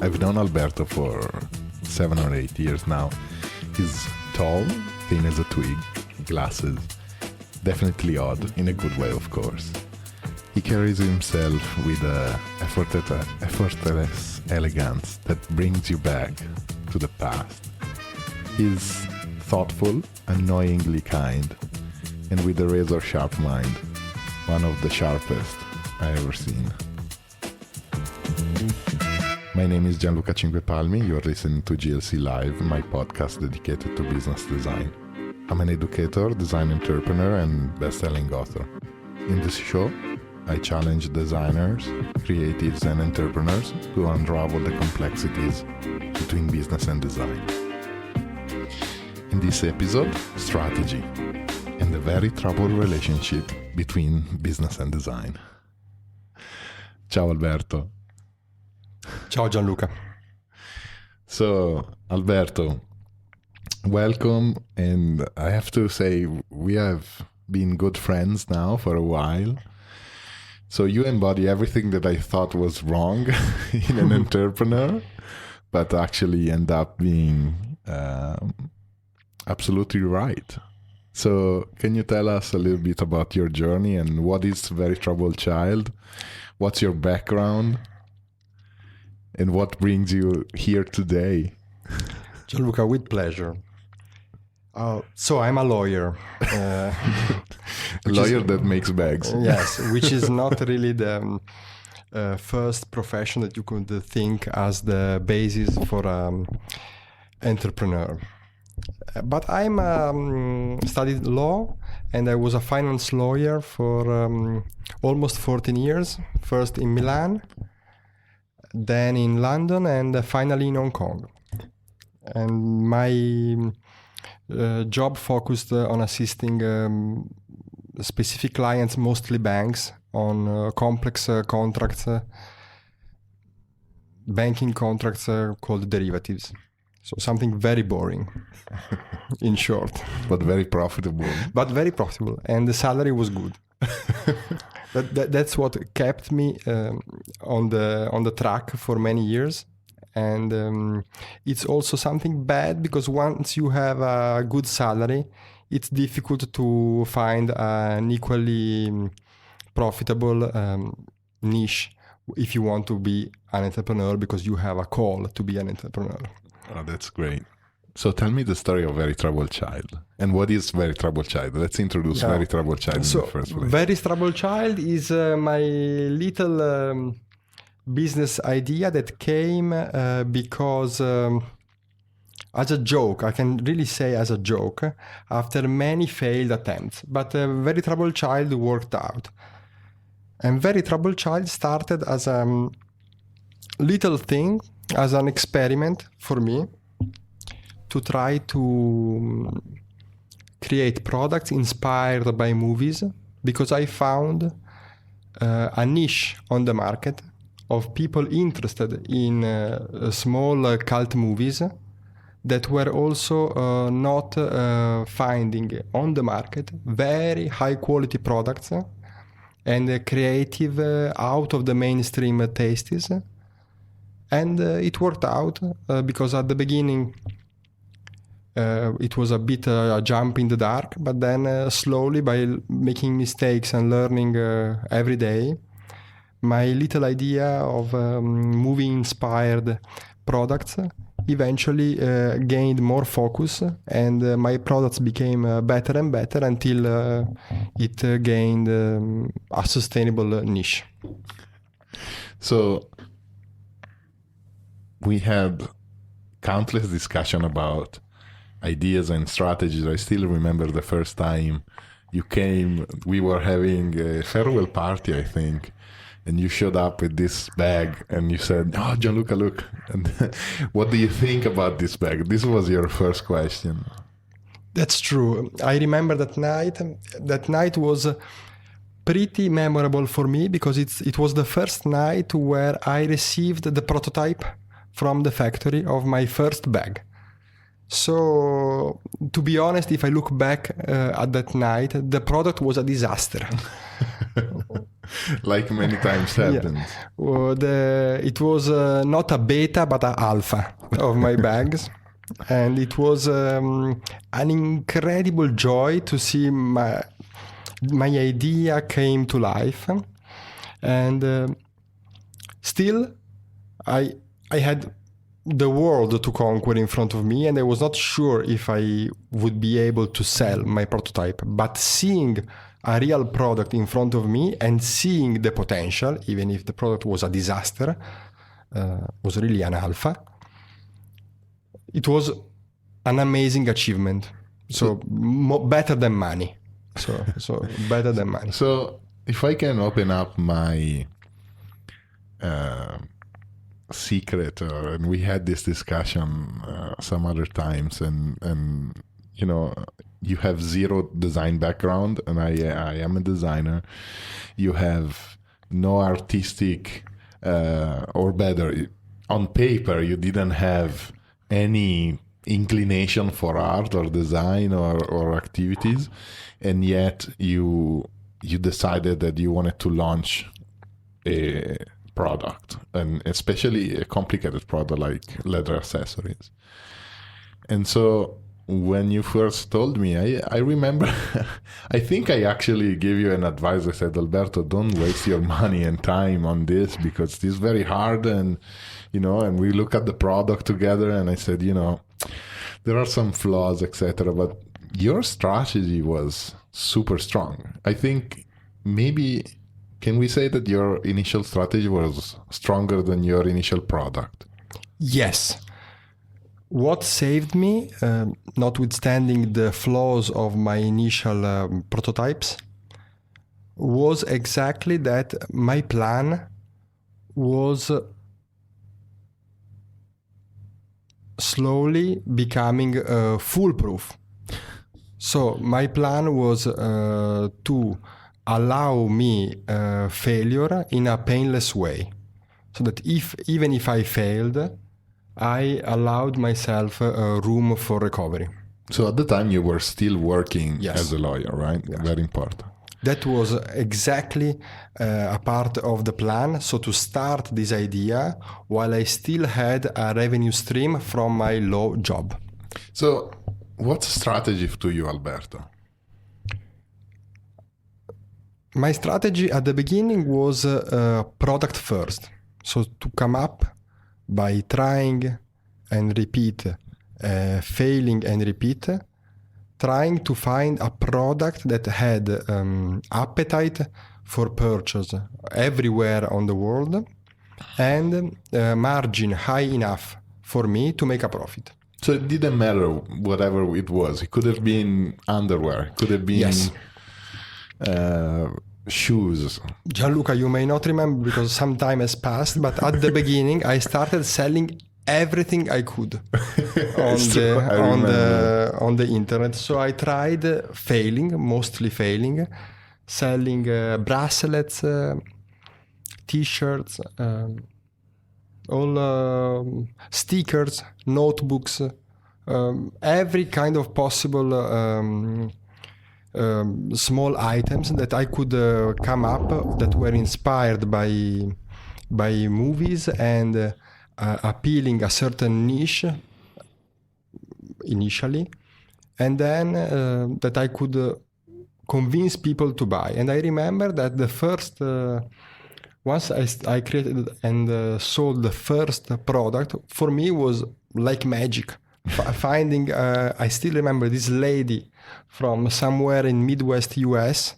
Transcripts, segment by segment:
I've known Alberto for 7 or 8 years now. He's tall, thin as a twig, glasses, definitely odd, in a good way, of course. He carries himself with a effortless elegance that brings you back to the past. He's thoughtful, annoyingly kind, and with a razor-sharp mind, one of the sharpest I've ever seen. My name is Gianluca Cinquepalmi. You're listening to GLC Live, my podcast dedicated to business design. I'm an educator, design entrepreneur, and best-selling author. In this show, I challenge designers, creatives, and entrepreneurs to unravel the complexities between business and design. In this episode, strategy and the very troubled relationship between business and design. Ciao Alberto. Ciao Gianluca. So, Alberto, welcome, and I have to say we have been good friends now for a while. So you embody everything that I thought was wrong in an entrepreneur, but actually end up being absolutely right. So can you tell us a little bit about your journey and what is Very Troubled Child? What's your background? And what brings you here today? Gianluca, with pleasure. So I'm a lawyer. A lawyer that makes bags. Yes, which is not really the first profession that you could think as the basis for entrepreneur. But I'm studied law, and I was a finance lawyer for almost 14 years, first in Milan, then in London, and finally in Hong Kong. And my job focused on assisting specific clients, mostly banks, on complex contracts, banking contracts called derivatives. So something very boring, in short. But very profitable. And the salary was good. That's what kept me on the track for many years. And it's also something bad because once you have a good salary, it's difficult to find an equally profitable niche if you want to be an entrepreneur, because you have a call to be an entrepreneur. Oh, that's great. So tell me the story of Very Troubled Child. And what is Very Troubled Child? Let's introduce Very Troubled Child in the first place. Very Troubled Child is my little business idea that came because as a joke, I can really say as a joke, after many failed attempts. But Very Troubled Child worked out. And Very Troubled Child started as a little thing, as an experiment for me, to try to create products inspired by movies, because I found a niche on the market of people interested in small cult movies that were also not finding on the market very high quality products and creative out of the mainstream tastes. And it worked out because at the beginning it was a bit a jump in the dark, but then slowly, by making mistakes and learning every day, my little idea of movie-inspired products eventually gained more focus, and my products became better and better until it gained a sustainable niche. So we had countless discussion about ideas and strategies. I still remember the first time you came, we were having a farewell party, I think, and you showed up with this bag and you said, "Oh, Gianluca, look, and what do you think about this bag?" This was your first question. That's true. I remember that night. That night was pretty memorable for me because it was the first night where I received the prototype from the factory of my first bag. So, to be honest, if I look back at that night, the product was a disaster. Like many times happens. Well, it was not a beta but an alpha of my bags, and it was an incredible joy to see my idea came to life, and still I had the world to conquer in front of me, and I was not sure if I would be able to sell my prototype. But seeing a real product in front of me and seeing the potential, even if the product was a disaster, was really an alpha, it was an amazing achievement. So better than money. So better than money. So if I can open up my secret, and we had this discussion some other times, and you know, you have zero design background, and I am a designer. You have no artistic, or better, on paper you didn't have any inclination for art or design or activities, and yet you decided that you wanted to launch a product, and especially a complicated product like leather accessories. And so when you first told me, I remember I think I actually gave you an advice. I said, Alberto, don't waste your money and time on this, because this is very hard, and and we look at the product together, and I said, there are some flaws, etc., but your strategy was super strong. I think maybe, can we say that your initial strategy was stronger than your initial product? Yes. What saved me, notwithstanding the flaws of my initial prototypes, was exactly that my plan was slowly becoming foolproof. So my plan was to allow me failure in a painless way, so that even if I failed, I allowed myself room for recovery. So at the time you were still working Yes. as a lawyer, right? Yes. Very important. That was exactly a part of the plan. So to start this idea while I still had a revenue stream from my law job. So what's strategy to you, Alberto? My strategy at the beginning was product first. So to come up by trying and repeat, failing and repeat, trying to find a product that had appetite for purchase everywhere on the world, and margin high enough for me to make a profit. So it didn't matter whatever it was. It could have been underwear. It could have been Yes. Shoes. Gianluca, you may not remember because some time has passed, but at the beginning I started selling everything I could on the internet. So I tried mostly failing, selling bracelets, t-shirts, all stickers, notebooks, every kind of possible small items that I could come up that were inspired by movies and appealing a certain niche initially, and then that I could convince people to buy. And I remember that the first once I created and sold the first product, for me was like magic. Finding I still remember this lady from somewhere in Midwest US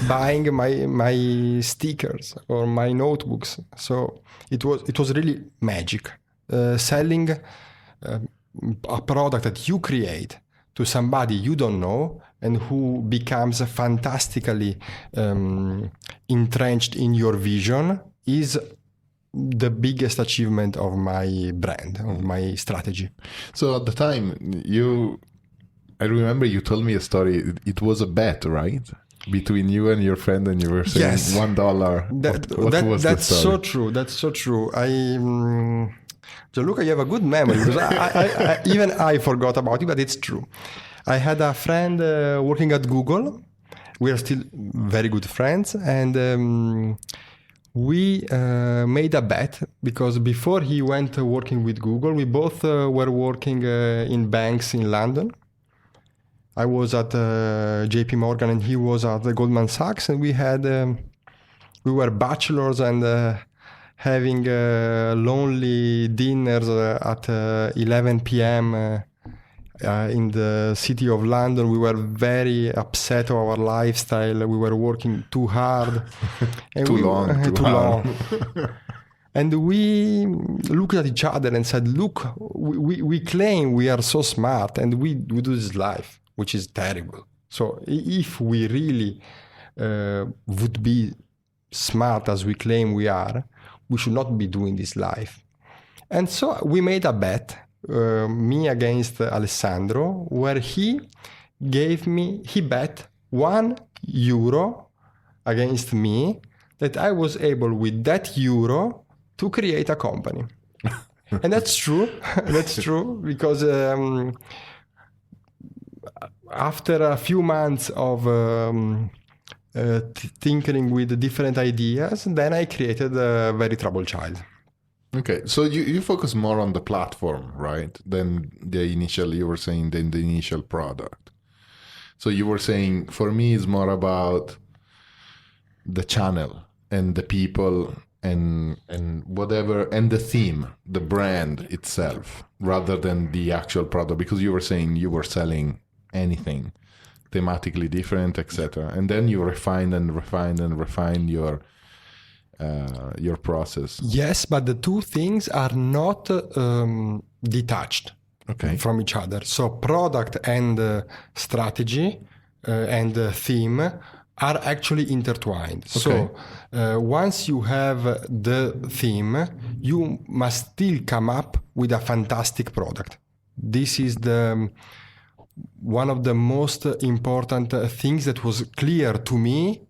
buying my stickers or my notebooks. So it was really magic. Selling a product that you create to somebody you don't know and who becomes fantastically entrenched in your vision is the biggest achievement of my brand, of my strategy. So at the time, I remember you told me a story. It was a bet, right? Between you and your friend, and you were saying Yes. $1. What was that's the story? so true. That's so true. Gianluca, you have a good memory because I even I forgot about it, but it's true. I had a friend working at Google, we are still very good friends, and we made a bet, because before he went working with Google, we both were working in banks in London. I was at JP Morgan and he was at Goldman Sachs, and we were bachelors and having lonely dinners at 11 p.m. In the city of London. We were very upset of our lifestyle. We were working too hard. And too long. And we looked at each other and said, look, we claim we are so smart and we do this life, which is terrible. So if we really would be smart as we claim we are, we should not be doing this life. And so we made a bet, me against Alessandro, where he bet €1 against me that I was able with that euro to create a company. And that's true. That's true, because after a few months of tinkering with different ideas, then I created a Very Troubled Child. Okay, so you focus more on the platform, right? Than you were saying, than the initial product. So you were saying, for me, it's more about the channel and the people and whatever, and the theme, the brand itself, rather than the actual product, because you were saying you were selling anything thematically different, etc. And then you refine your process. Yes, but the two things are not detached from each other. So product and strategy and theme are actually intertwined. Okay. So once you have the theme, you must still come up with a fantastic product. This is one of the most important things that was clear to me,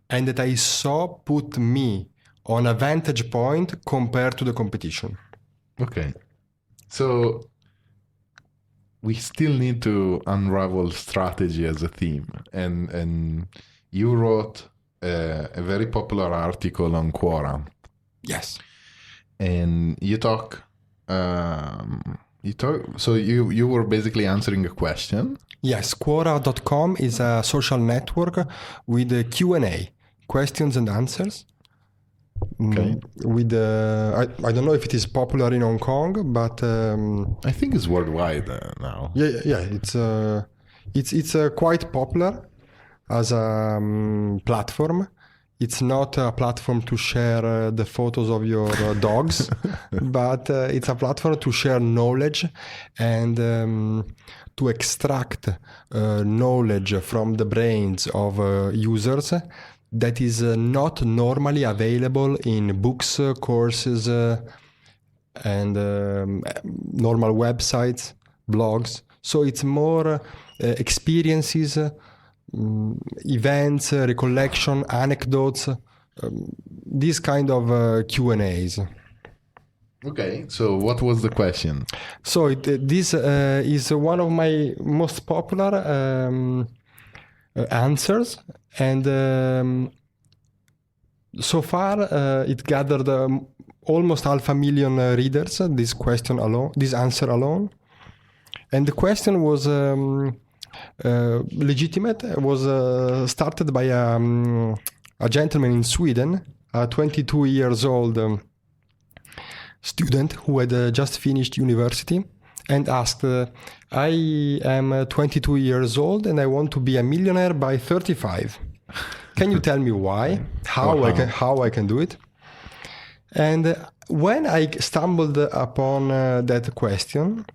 and that I saw put me on a vantage point compared to the competition. Okay. So we still need to unravel strategy as a theme. And you wrote a very popular article on Quora. Yes. And you talk, so you were basically answering a question. Yes, Quora.com is a social network with a Q&A, questions and answers. Okay. With I don't know if it is popular in Hong Kong, but I think it's worldwide now. Yeah. It's quite popular as a platform. It's not a platform to share the photos of your dogs, but it's a platform to share knowledge and to extract knowledge from the brains of users that is not normally available in books, courses, and normal websites, blogs. So it's more experiences, events, recollection, anecdotes, these kind of Q&As. Okay, so what was the question? So this is one of my most popular answers, and so far it gathered almost 500,000 readers, this question alone, this answer alone. And the question was legitimate. It was started by a gentleman in Sweden, a 22 years old student who had just finished university, and asked, I am 22 years old and I want to be a millionaire by 35. Can you tell me why? How I can do it? And when I stumbled upon that question,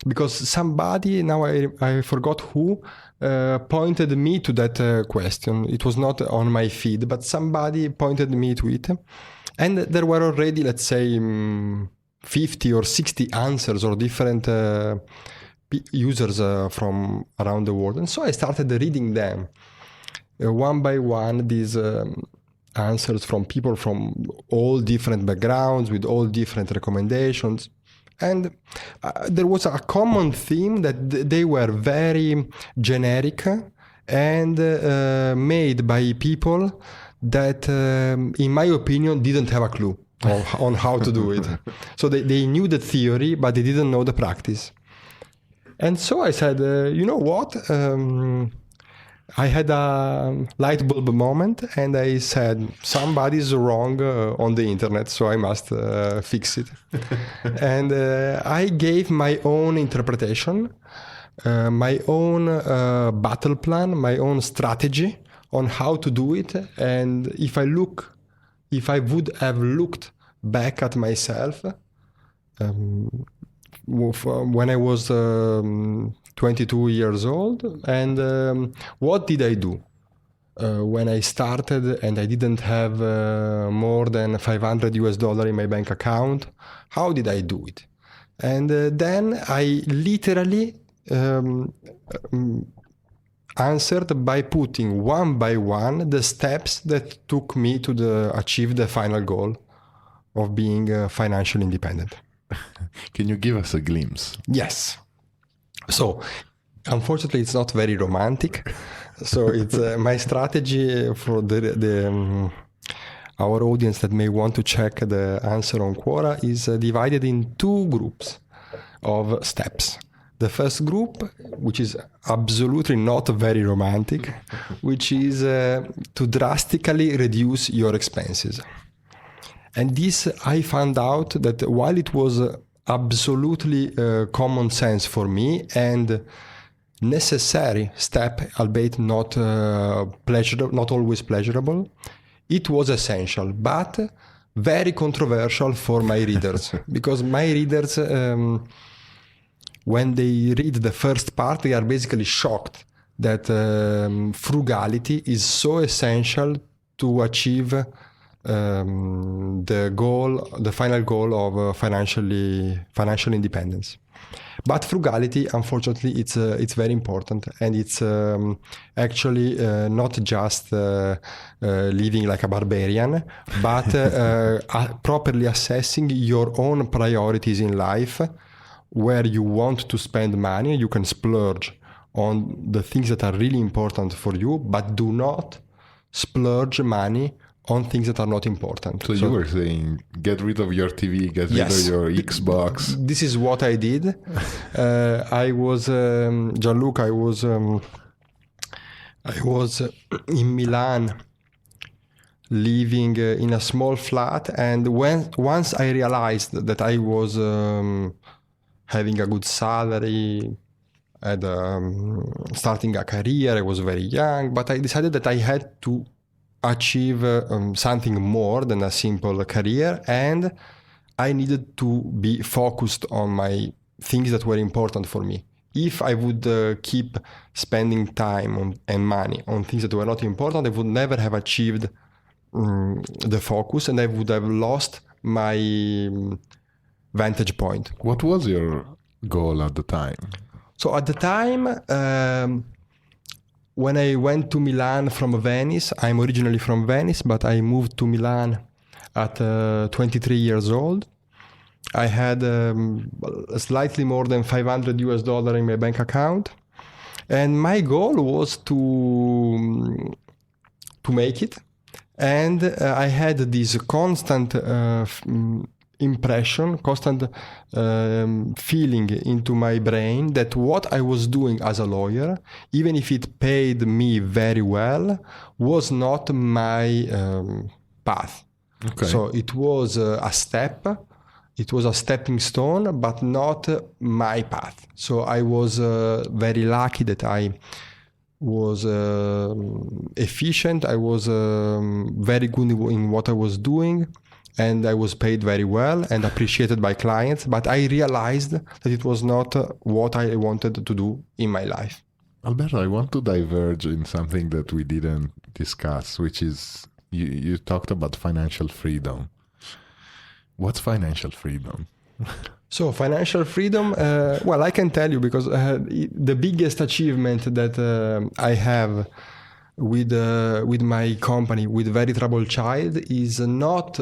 because somebody, now I forgot who, pointed me to that question. It was not on my feed, but somebody pointed me to it. And there were already, let's say, 50 or 60 answers or different users from around the world. And so I started reading them one by one, these answers from people from all different backgrounds with all different recommendations. And there was a common theme that they were very generic and made by people that, in my opinion, didn't have a clue on how to do it. So they knew the theory, but they didn't know the practice. And so I said, you know what? I had a light bulb moment, and I said, somebody's wrong on the internet, so I must fix it. And I gave my own interpretation, my own battle plan, my own strategy on how to do it. And if I would have looked back at myself when I was 22 years old, and what did I do when I started and I didn't have more than $500 in my bank account? How did I do it? And then I literally answered by putting one by one the steps that took me to achieve the final goal of being financially independent. Can you give us a glimpse? Yes. So, unfortunately, it's not very romantic. So it's my strategy for our audience that may want to check the answer on Quora is divided in two groups of steps. The first group, which is absolutely not very romantic, which is to drastically reduce your expenses. And this, I found out that while it was absolutely common sense for me and necessary step, albeit not not always pleasurable, it was essential, but very controversial for my readers. Because my readers, when they read the first part, they are basically shocked that frugality is so essential to achieve the final goal of financial independence. But frugality, unfortunately, it's very important, and it's actually not just living like a barbarian, but properly assessing your own priorities in life, where you want to spend money. You can splurge on the things that are really important for you, but do not splurge money on things that are not important. So you were saying, get rid of your TV, get rid of your Xbox. This is what I did. I was, Gianluca, I was in Milan, living in a small flat. And once I realized that I was having a good salary, and starting a career, I was very young, but I decided that I had to achieve something more than a simple career, and I needed to be focused on my things that were important for me. If I would keep spending time and money on things that were not important, I would never have achieved the focus, and I would have lost my vantage point. What was your goal at the time? So at the time, when I went to Milan from Venice, I'm originally from Venice, but I moved to Milan at 23 years old. I had slightly more than $500 in my bank account. And my goal was to make it. And I had this constant constant feeling into my brain that what I was doing as a lawyer, even if it paid me very well, was not my path. Okay. So it was a step, it was a stepping stone, but not my path. So I was very lucky that I was efficient, I was very good in what I was doing, and I was paid very well and appreciated by clients, but I realized that it was not what I wanted to do in my life. Alberto, I want to diverge in something that we didn't discuss, which is you talked about financial freedom. What's financial freedom? So financial freedom, well, I can tell you, because the biggest achievement that I have with my company, with Very Troubled Child, is not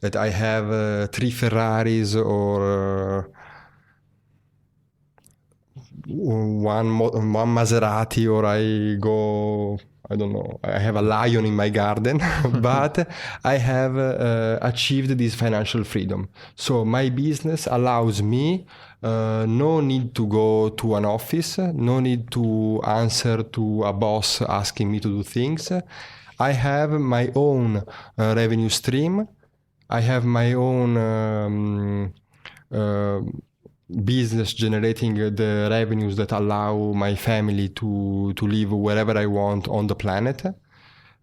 that I have 3 Ferraris or one Maserati, or I go, I don't know, I have a lion in my garden, but I have achieved this financial freedom. So my business allows me no need to go to an office, no need to answer to a boss asking me to do things. I have my own revenue stream. I have my own business generating the revenues that allow my family to live wherever I want on the planet.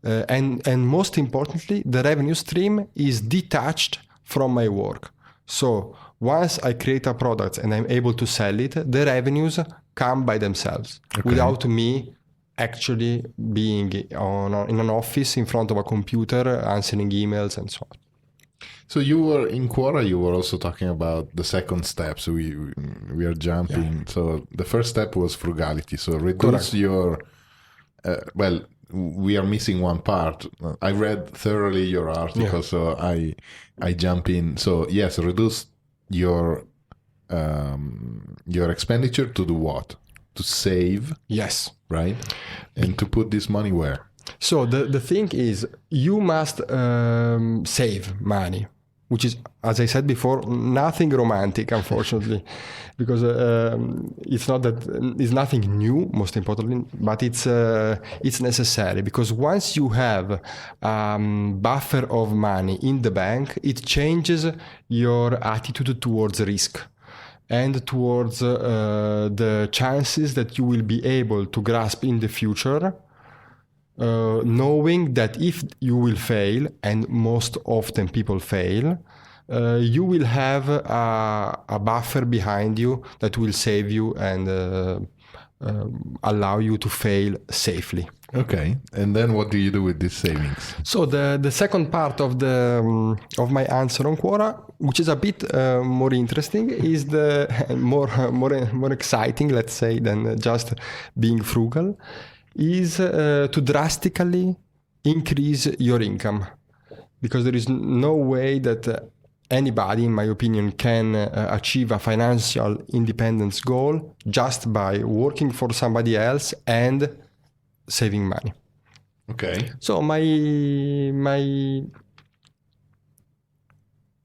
And most importantly, the revenue stream is detached from my work. So once I create a product and I'm able to sell it, the revenues come by themselves without me actually being in an office in front of a computer answering emails and so on. So you were in Quora, you were also talking about the second step. So we are jumping. Yeah. So the first step was frugality. So reduce your, well, we are missing one part. I read thoroughly your article, so I jump in. So yes, reduce your expenditure to do what? To save. Yes. Right? And to put this money where? So the thing is, you must save money, which is, as I said before, nothing romantic, unfortunately, because it's nothing new, most importantly, but it's necessary, because once you have buffer of money in the bank, it changes your attitude towards risk and towards the chances that you will be able to grasp in the future. Knowing that if you will fail, and most often people fail, you will have a buffer behind you that will save you and allow you to fail safely. Okay, and then what do you do with these savings? So the second part of my answer on Quora, which is a bit more interesting, is the more exciting, let's say, than just being frugal, is to drastically increase your income, because there is no way that anybody, in my opinion, can achieve a financial independence goal just by working for somebody else and saving money. Okay. So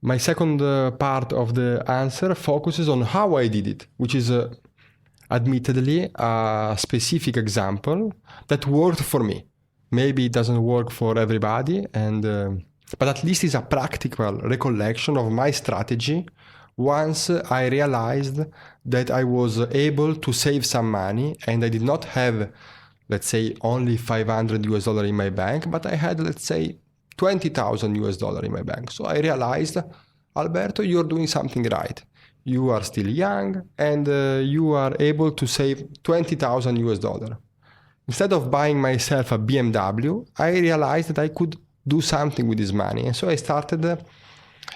my second part of the answer focuses on how I did it, which is admittedly a specific example that worked for me. Maybe it doesn't work for everybody, but at least it's a practical recollection of my strategy once I realized that I was able to save some money and I did not have, let's say, only $500 in my bank, but I had, let's say, $20,000 in my bank. So I realized, Alberto, you're doing something right. You are still young and you are able to save $20,000. Instead of buying myself a BMW, I realized that I could do something with this money. And so I started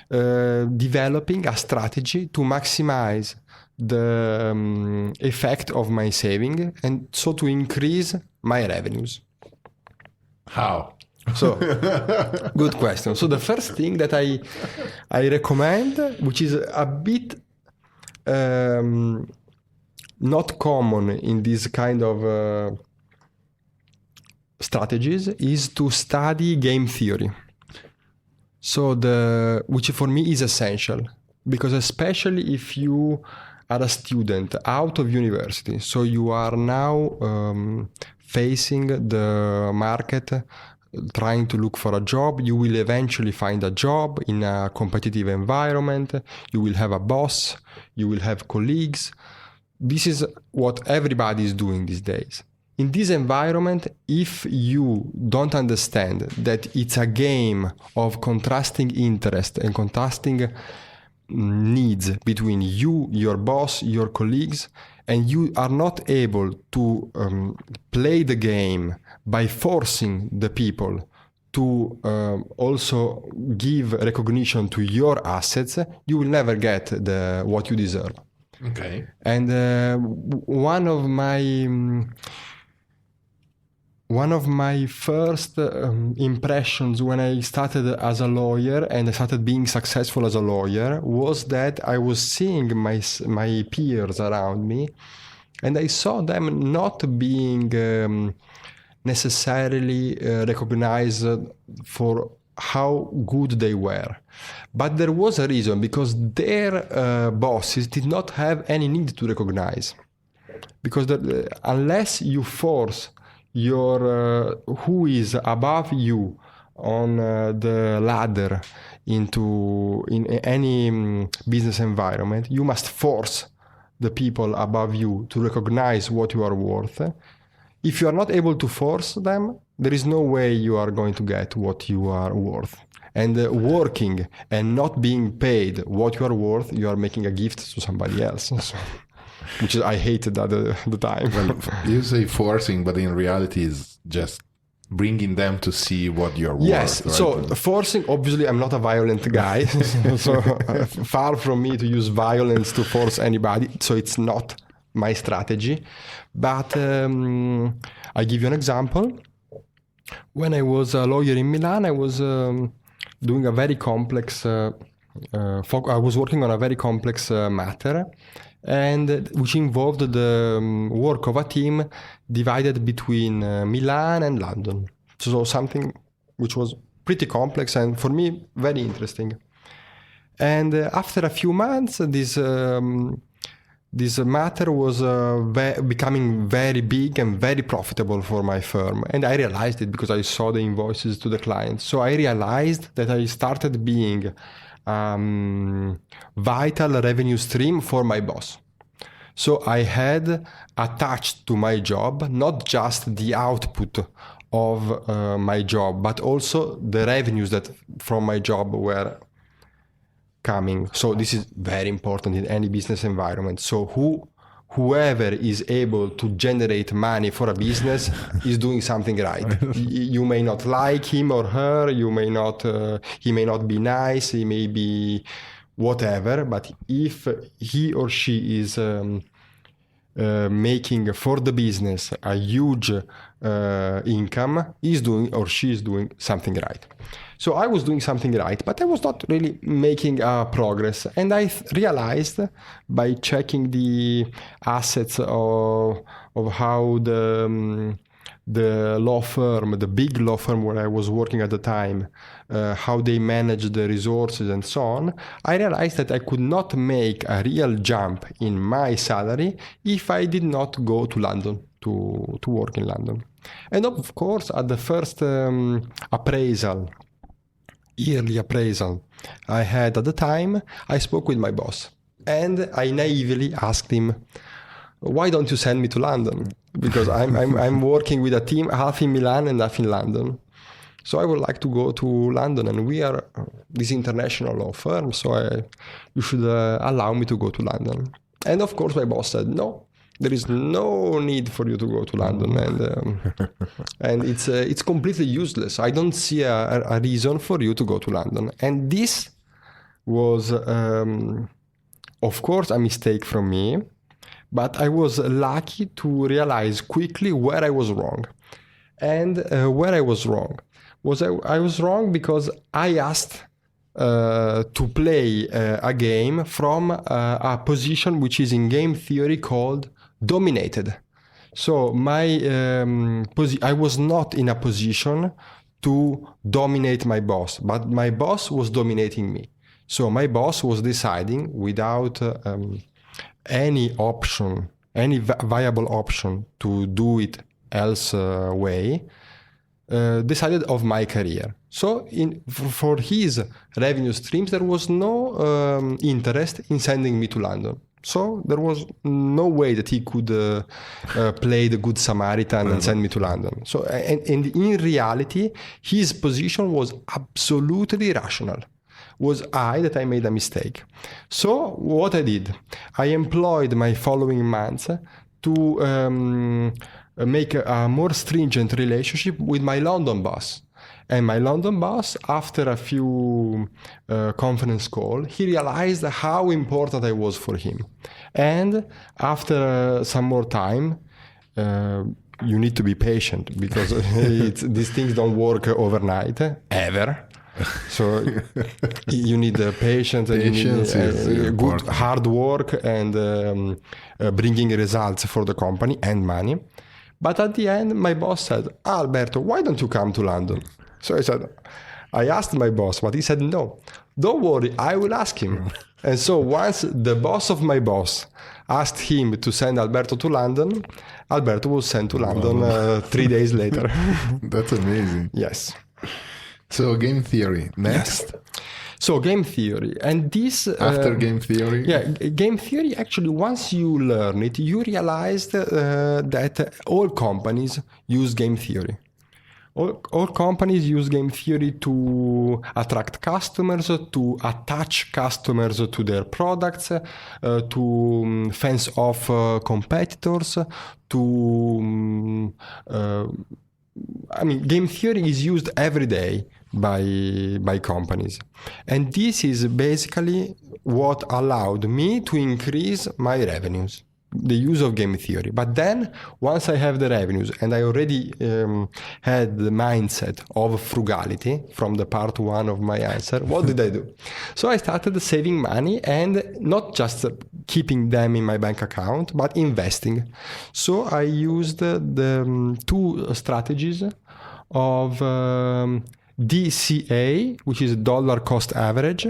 developing a strategy to maximize the effect of my saving and so to increase my revenues. How? So, good question. So the first thing that I recommend, which is a bit not common in this kind of strategies, is to study game theory. So which for me is essential, because especially if you are a student out of university, so you are now facing the market, trying to look for a job, you will eventually find a job in a competitive environment, you will have a boss, you will have colleagues. This is what everybody is doing these days. In this environment, if you don't understand that it's a game of contrasting interest and contrasting needs between you, your boss, your colleagues, and you are not able to play the game by forcing the people to also give recognition to your assets, you will never get what you deserve. Okay. And one of my first impressions when I started as a lawyer and I started being successful as a lawyer was that I was seeing my peers around me And I saw them not being necessarily recognized for how good they were. But there was a reason, because their bosses did not have any need to recognize. Because unless you force your who is above you on the ladder in any business environment, you must force the people above you to recognize what you are worth. If you are not able to force them, there is no way you are going to get what you are worth. And working and not being paid what you are worth, you are making a gift to somebody else. So, which I hated at the time. Well, you say forcing, but in reality is just bringing them to see what you're worth. Yes, right? So forcing, obviously I'm not a violent guy, so far from me to use violence to force anybody, so it's not my strategy. But I give you an example. When I was a lawyer in Milan, I was doing a very complex, I was working on a very complex matter, and which involved the work of a team divided between Milan and London. So something which was pretty complex and for me very interesting. And after a few months, this matter was becoming very big and very profitable for my firm. And I realized it because I saw the invoices to the clients. So I realized that I started being vital revenue stream for my boss. So I had attached to my job not just the output of my job, but also the revenues that from my job were coming. So this is very important in any business environment. So whoever is able to generate money for a business is doing something right. You may not like him or her, he may not be nice, he may be whatever, but if he or she is making for the business a huge income, he's doing or she is doing something right. So I was doing something right, but I was not really making progress. And I realized by checking the assets of how the law firm, the big law firm where I was working at the time, how they manage the resources and so on, I realized that I could not make a real jump in my salary if I did not go to London to work in London. And of course, at the first yearly appraisal I had at the time, I spoke with my boss and I naively asked him, why don't you send me to London? Because I'm working with a team half in Milan and half in London. So I would like to go to London, and we are this international law firm, so you should allow me to go to London. And of course my boss said, no, there is no need for you to go to London, and it's completely useless. I don't see a reason for you to go to London. And this was, of course, a mistake from me, but I was lucky to realize quickly where I was wrong. And where I was wrong was I was wrong because I asked to play a game from a position which is in game theory called dominated. So I was not in a position to dominate my boss, but my boss was dominating me. So my boss was deciding without any option, any viable option to do it else way, decided of my career. So for his revenue streams, there was no interest in sending me to London. So there was no way that he could play the Good Samaritan and send me to London. So and in reality, his position was absolutely rational. Was that I made a mistake. So what I did, I employed my following months to make a more stringent relationship with my London boss. And my London boss, after a few conference calls, he realized how important I was for him. And after some more time, you need to be patient because these things don't work overnight, ever. So you need patience, and you need good important. hard work and bringing results for the company and money. But at the end, my boss said, Alberto, why don't you come to London? So I asked my boss, but he said, no, don't worry, I will ask him. And so once the boss of my boss asked him to send Alberto to London, Alberto was sent to London 3 days later. That's amazing. Yes. So game theory, next. Yes. So game theory, and this After game theory? Yeah, game theory, actually, once you learn it, you realize that all companies use game theory. All companies use game theory to attract customers, to attach customers to their products, to fence off competitors, to... game theory is used every day by companies. And this is basically what allowed me to increase my revenues, the use of game theory. But then once I have the revenues and I already had the mindset of frugality from the part one of my answer, what did I do? So I started saving money and not just keeping them in my bank account, but investing. So I used the two strategies of DCA, which is dollar cost average,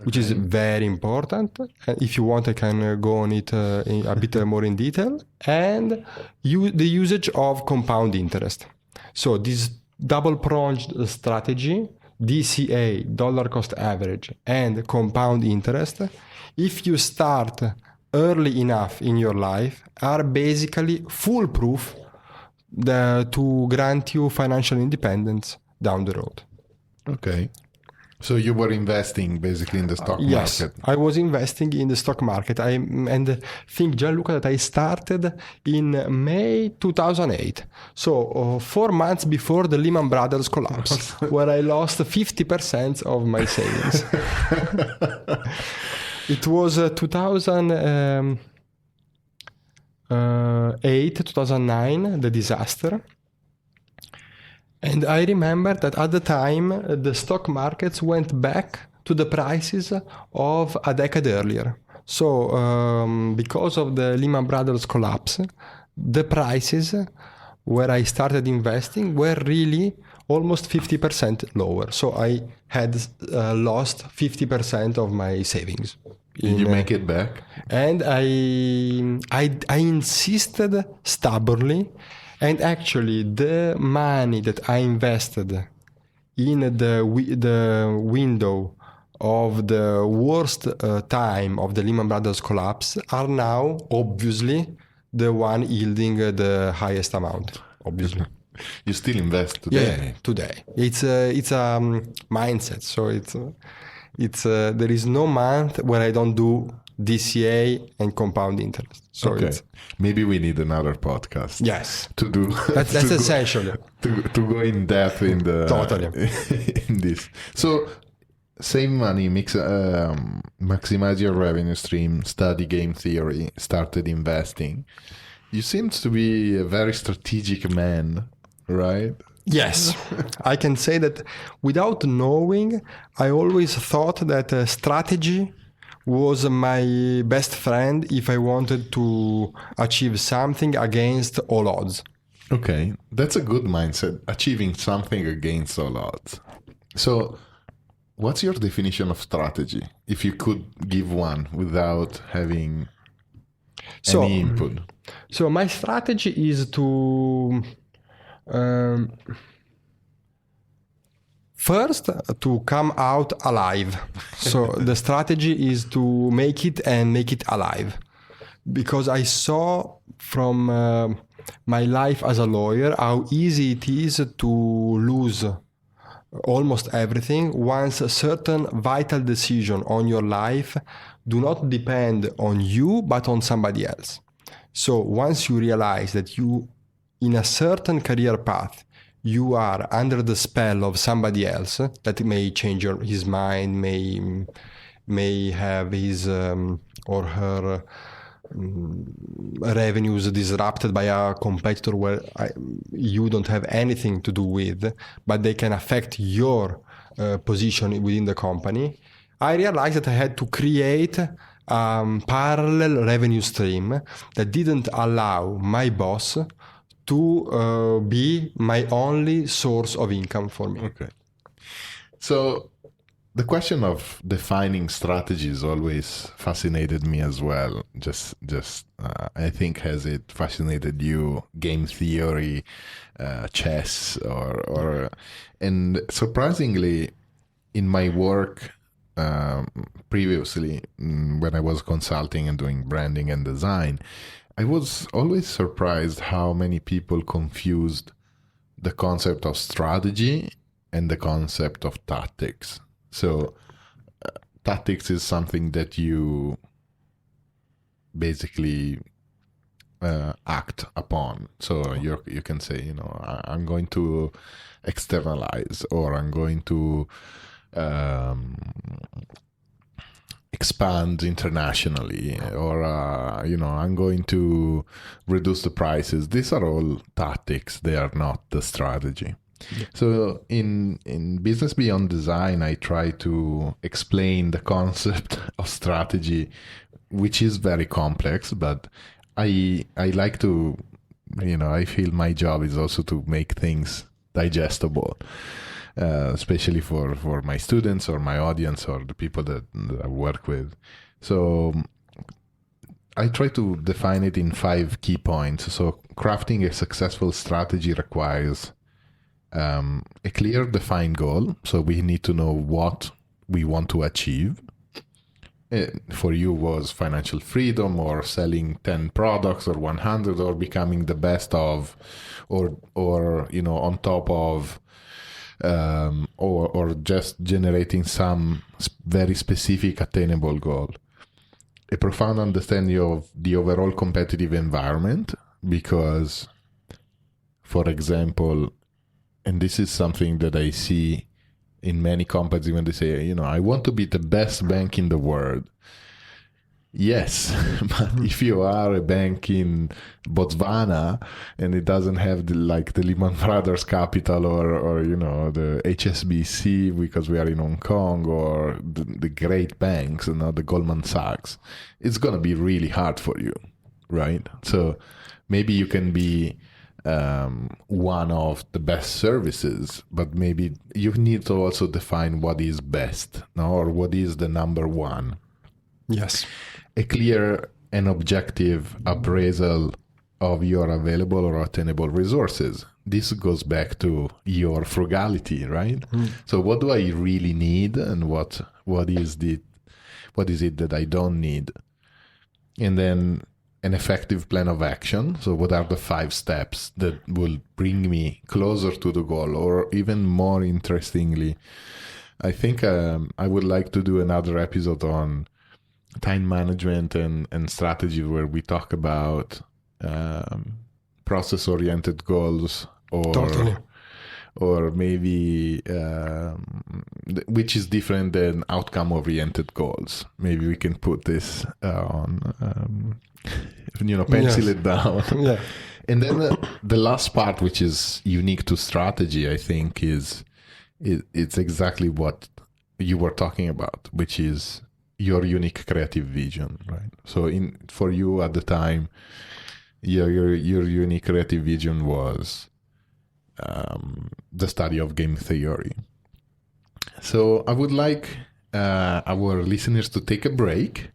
which is very important. If you want, I can go on it a bit more in detail. And the usage of compound interest. So this double-pronged strategy, DCA, dollar cost average, and compound interest, if you start early enough in your life, are basically foolproof to grant you financial independence down the road. Okay. So you were investing basically in the stock market? Yes, I was investing in the stock market. And think, Gianluca, that I started in May 2008. So 4 months before the Lehman Brothers collapse, where I lost 50% of my savings. It was 2008, 2009, the disaster. And I remember that at the time, the stock markets went back to the prices of a decade earlier. So because of the Lehman Brothers collapse, the prices where I started investing were really almost 50% lower. So I had lost 50% of my savings. Did you make it back? And I insisted stubbornly. And actually, the money that I invested in the window of the worst time of the Lehman Brothers collapse are now, obviously, the one yielding the highest amount, obviously. You still invest today? Yeah, today. It's a mindset. So it's there is no month where I don't do DCA and compound interest. So okay. Maybe we need another podcast. Yes. To do that's essential. To go in depth in the totally in this. So save money, maximize your revenue stream, study game theory, started investing. You seem to be a very strategic man, right? Yes. I can say that without knowing, I always thought that strategy was my best friend if I wanted to achieve something against all odds. Okay, that's a good mindset, achieving something against all odds. So what's your definition of strategy, if you could give one without having any input? So my strategy is to first, to come out alive. So the strategy is to make it and make it alive. Because I saw from my life as a lawyer how easy it is to lose almost everything once a certain vital decision on your life do not depend on you but on somebody else. So once you realize that you, in a certain career path, you are under the spell of somebody else that may change his mind, may have his or her revenues disrupted by a competitor where you don't have anything to do with, but they can affect your position within the company, I realized that I had to create a parallel revenue stream that didn't allow my boss to be my only source of income for me. Okay. So the question of defining strategies always fascinated me as well. I think, has it fascinated you? Game theory, chess, and surprisingly, in my work previously, when I was consulting and doing branding and design, I was always surprised how many people confused the concept of strategy and the concept of tactics. So tactics is something that you basically act upon. So you can say, I'm going to externalize, or I'm going to expand internationally, or I'm going to reduce the prices. These are all tactics. They are not the strategy. Yeah. So in Business Beyond Design, I try to explain the concept of strategy, which is very complex, but I like to, I feel my job is also to make things digestible, especially for my students or my audience or the people that I work with. So I try to define it in 5 key points. So crafting a successful strategy requires a clear defined goal. So we need to know what we want to achieve. For you was financial freedom, or selling 10 products or 100, or becoming the best of, or on top of, or just generating some very specific attainable goal. A profound understanding of the overall competitive environment, because, for example, and this is something that I see in many companies when they say, I want to be the best bank in the world. Yes, but if you are a bank in Botswana and it doesn't have the Lehman Brothers capital, or the HSBC because we are in Hong Kong, or the great banks, the Goldman Sachs, it's going to be really hard for you, right? So maybe you can be one of the best services, but maybe you need to also define what is best, or what is the number one. Yes. A clear and objective appraisal of your available or attainable resources. This goes back to your frugality, right? So what do I really need, and what is it that I don't need? And then an effective plan of action. So what are the 5 steps that will bring me closer to the goal? Or even more interestingly, I think I would like to do another episode on time management and strategy, where we talk about process-oriented goals, or totally. Or maybe which is different than outcome-oriented goals. Maybe we can put this on, pencil it down. Yeah. And then the last part, which is unique to strategy, I think, it's exactly what you were talking about, which is your unique creative vision, right? So for you at the time, your unique creative vision was the study of game theory. So I would like our listeners to take a break,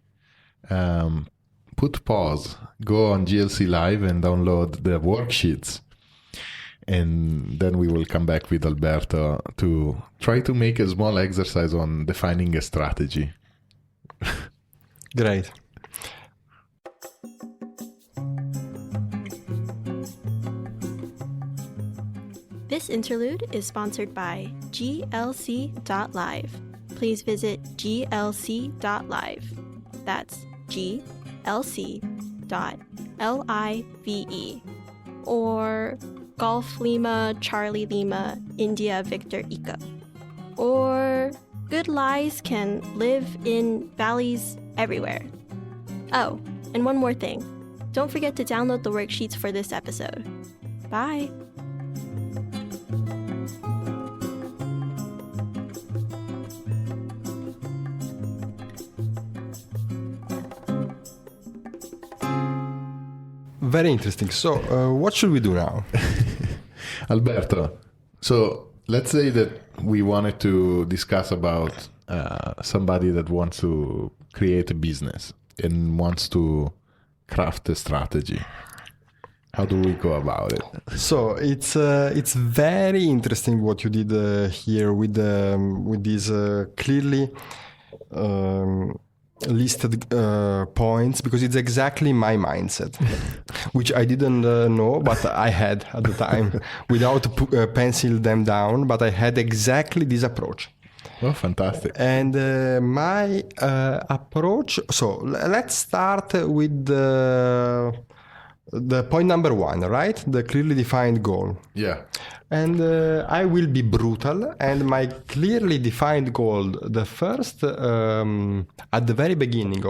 put pause, go on GLC Live and download the worksheets. And then we will come back with Alberto to try to make a small exercise on defining a strategy. Great. This interlude is sponsored by GLC.live. Please visit GLC.live. That's GLC.live. Or Golf Lima, Charlie Lima, India Victor Eco. Or good lies can live in valleys everywhere. Oh, And one more thing, don't forget to download the worksheets for this episode. Bye! Very interesting. So, what should we do now? Alberto, so let's say that we wanted to discuss about somebody that wants to create a business and wants to craft a strategy. How do we go about it? So it's very interesting what you did here with these clearly listed points, because it's exactly my mindset, which I didn't know, but I had at the time without pencil them down. But I had exactly this approach. Oh, fantastic. And my approach, so let's start with the point number one, right? The clearly defined goal. Yeah. And I will be brutal. And my clearly defined goal, the first, at the very beginning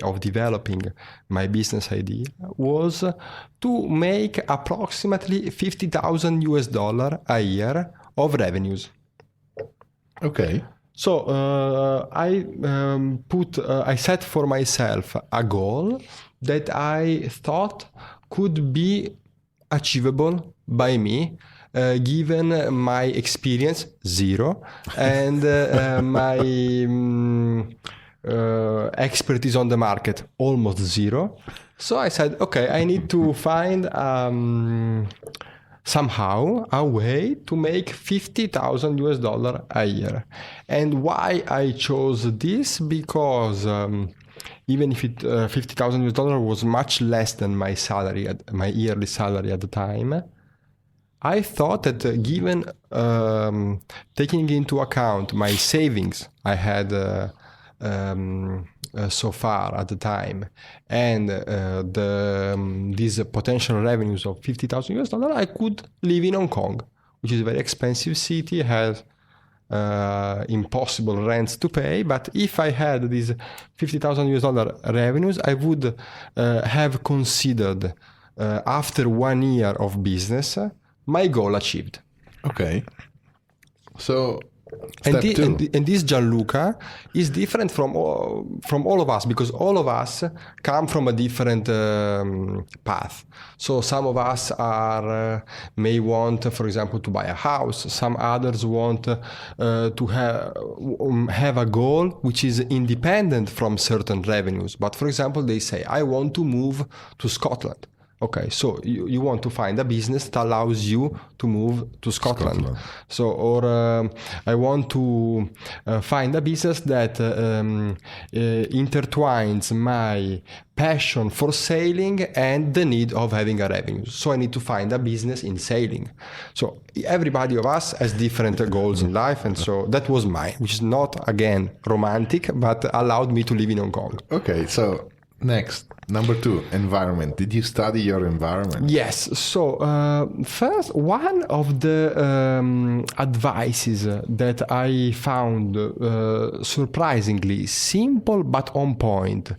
of developing my business idea, was to make approximately $50,000 a year of revenues. Okay. So I set for myself a goal that I thought could be achievable by me, given my experience, 0, and my expertise on the market, almost 0. So I said, okay, I need to find somehow a way to make $50,000 a year. And why I chose this? Because even if $50,000 was much less than my salary, my yearly salary at the time, I thought that given taking into account my savings I had so far at the time, and these potential revenues of $50,000, I could live in Hong Kong, which is a very expensive city, has impossible rents to pay. But if I had these $50,000 revenues, I would have considered after 1 year of business my goal achieved. Okay. So And this Gianluca is different from all of us, because all of us come from a different path. So some of us may want, for example, to buy a house. Some others want to have a goal which is independent from certain revenues. But for example, they say, I want to move to Scotland. Okay, so you want to find a business that allows you to move to Scotland. So, or I want to find a business that intertwines my passion for sailing and the need of having a revenue. So I need to find a business in sailing. So everybody of us has different goals in life, and so that was mine, which is not, again, romantic, but allowed me to live in Hong Kong. Okay, so next, number 2, environment. Did you study your environment? Yes. So first, one of the advices that I found surprisingly simple but on point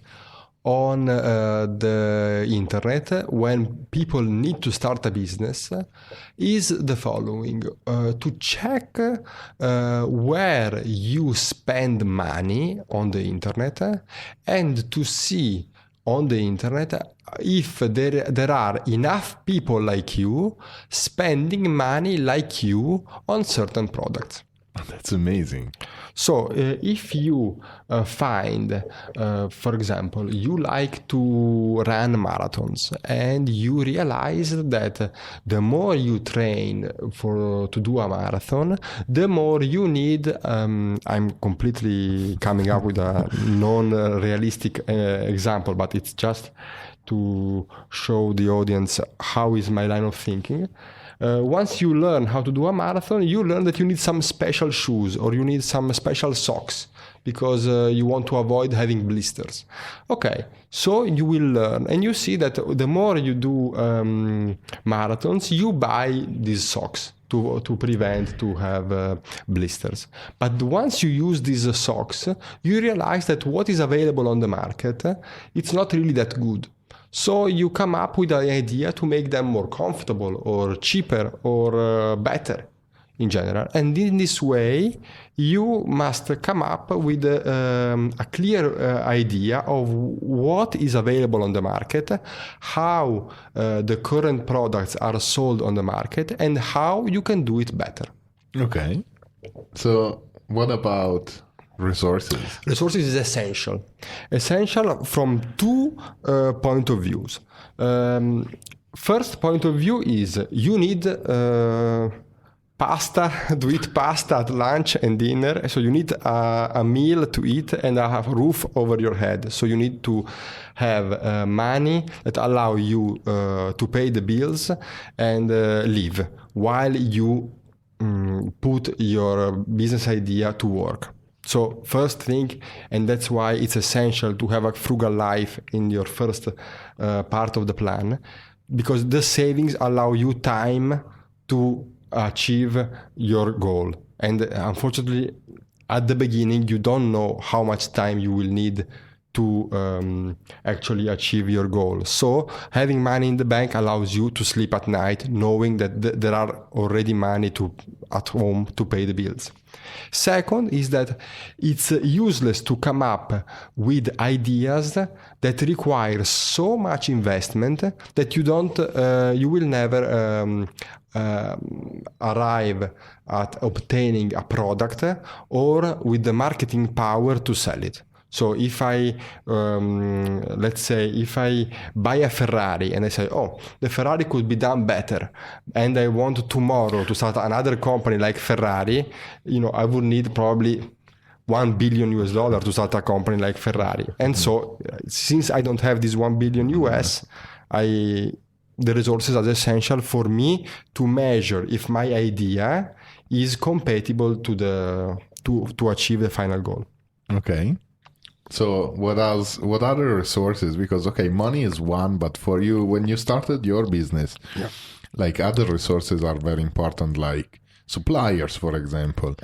on the internet when people need to start a business is the following: to check where you spend money on the internet, and to see on the internet if there are enough people like you spending money like you on certain products. That's amazing. So if you find, for example, you like to run marathons, and you realize that the more you train to do a marathon, the more you need, I'm completely coming up with a non-realistic example, but it's just to show the audience how is my line of thinking. Once you learn how to do a marathon, you learn that you need some special shoes, or you need some special socks, because you want to avoid having blisters. Okay, so you will learn, and you see that the more you do marathons, you buy these socks, to prevent to have blisters. But once you use these socks, you realize that what is available on the market, it's not really that good. So you come up with an idea to make them more comfortable or cheaper or better in general. And in this way, you must come up with a clear idea of what is available on the market, how the current products are sold on the market, and how you can do it better. Okay. So what about resources? Resources is essential. Essential from two point of views. First point of view is you need pasta, to eat pasta at lunch and dinner. So you need a meal to eat and a roof over your head. So you need to have money that allow you to pay the bills and live while you put your business idea to work. So first thing, and that's why it's essential to have a frugal life in your first part of the plan, because the savings allow you time to achieve your goal. And unfortunately, at the beginning, you don't know how much time you will need to actually achieve your goal. So having money in the bank allows you to sleep at night, knowing that there are already money at home to pay the bills. Second is that it's useless to come up with ideas that require so much investment that you will never arrive at obtaining a product or with the marketing power to sell it. So if I, let's say, if I buy a Ferrari and I say, oh, the Ferrari could be done better, and I want tomorrow to start another company like Ferrari, I would need probably $1 billion to start a company like Ferrari. And so since I don't have this 1 billion US, the resources are essential for me to measure if my idea is compatible to achieve the final goal. Okay. So what else? What other resources? Because money is one, but for you, when you started your business, like other resources are very important, like suppliers, for example.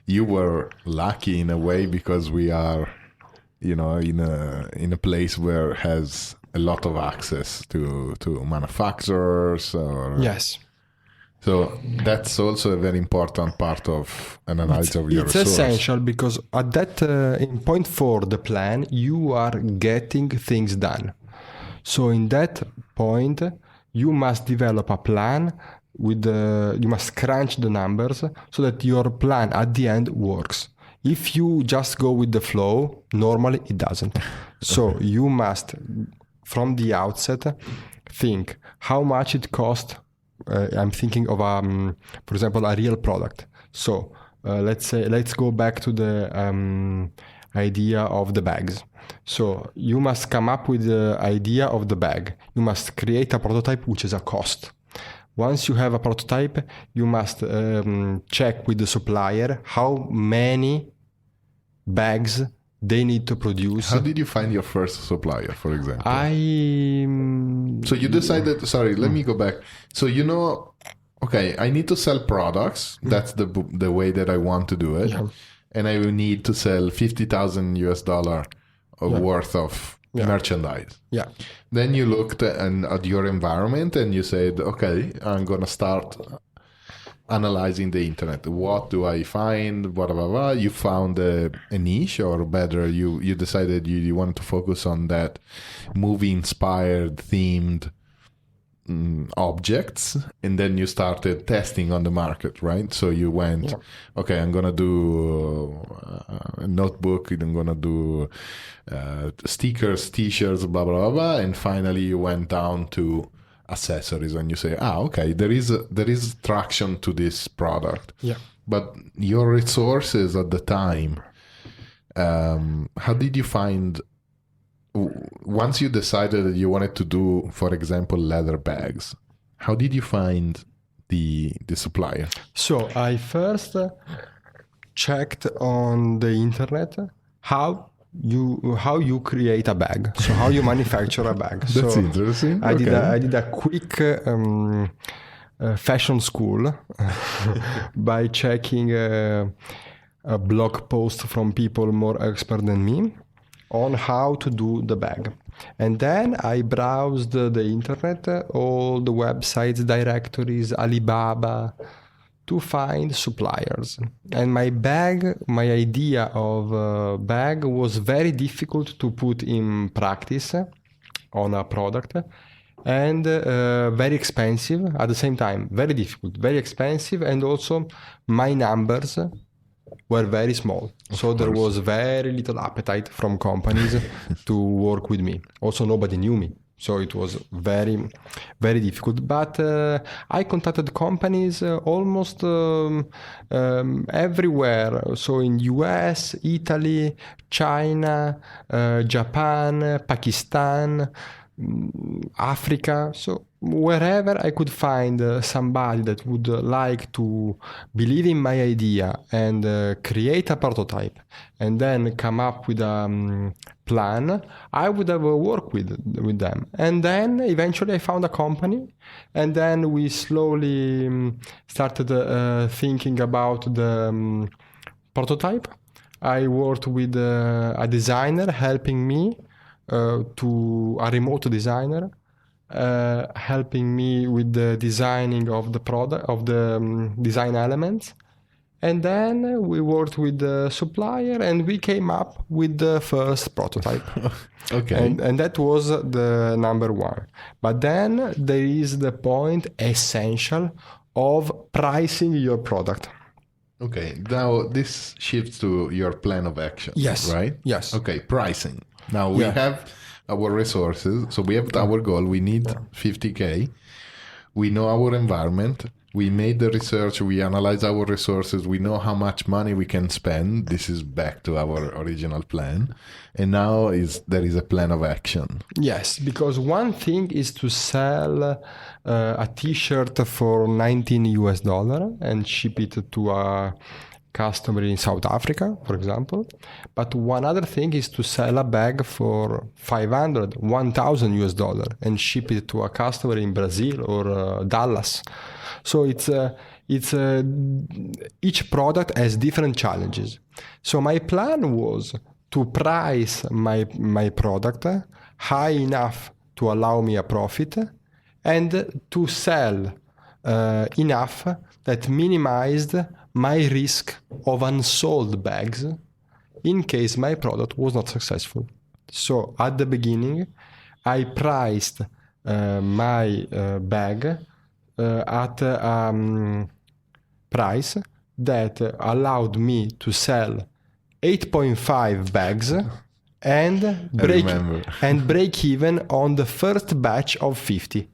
You were lucky in a way because we are, in a place where has a lot of access to manufacturers. Yes. So that's also a very important part of an analysis of your resource. It's essential because at that in point 4, the plan, you are getting things done. So in that point, you must develop a plan you must crunch the numbers so that your plan at the end works. If you just go with the flow, normally it doesn't. So you must, from the outset, think how much it costs. I'm thinking of, for example, a real product. So let's go back to the idea of the bags. So you must come up with the idea of the bag. You must create a prototype, which is a cost. Once you have a prototype, you must check with the supplier how many bags they need to produce. How did you find your first supplier, for example? So you decided, sorry, let me go back. So I need to sell products. That's the way that I want to do it. Yeah. And I will need to sell $50,000 worth of merchandise. Yeah. Then you looked at your environment and you said, okay, I'm going to start analyzing the internet. What do I find? Blah, blah, blah. You found a niche, or better, you decided you wanted to focus on that movie-inspired, themed objects, and then you started testing on the market, right? So you went, okay, I'm going to do a notebook, I'm going to do stickers, t-shirts, blah, blah, blah, and finally you went down to accessories and you say, okay, there is traction to this product. Yeah. But your resources at the time, how did you find, once you decided that you wanted to do, for example, leather bags, how did you find the supplier? So I first checked on the internet how you create a bag, so how you manufacture a bag. That's interesting. I did a quick fashion school by checking a blog post from people more expert than me on how to do the bag. And then I browsed the internet, all the websites, directories, Alibaba, to find suppliers. And my idea of a bag was very difficult to put in practice on a product, and very expensive at the same time. Very difficult, very expensive, and also my numbers were very small. So there was very little appetite from companies to work with me. Also, nobody knew me. So it was very, very difficult. But I contacted companies almost everywhere. So in US, Italy, China, Japan, Pakistan, Africa. So wherever I could find somebody that would like to believe in my idea and create a prototype and then come up with a plan, I would have worked with them. And then eventually I found a company, and then we slowly started thinking about the prototype. I worked with a designer helping me, to a remote designer, helping me with the designing of the product, of the design elements. And then we worked with the supplier, and we came up with the first prototype. Okay. And that was the number one. But then there is the point essential of pricing your product. Okay. Now this shifts to your plan of action. Yes. Right? Yes. Okay. Pricing. Now we have our resources. So we have our goal. We need 50K. We know our environment. We made the research. We analyze our resources. We know how much money we can spend. This is back to our original plan. And now there is a plan of action. Yes, because one thing is to sell a t-shirt for $19 and ship it to a customer in South Africa, for example. But one other thing is to sell a bag for $1,000 and ship it to a customer in Brazil or Dallas. So each product has different challenges. So my plan was to price my product high enough to allow me a profit, and to sell enough that minimized my risk of unsold bags in case my product was not successful. So at the beginning, I priced my bag at a price that allowed me to sell 8.5 bags and break even on the first batch of 50,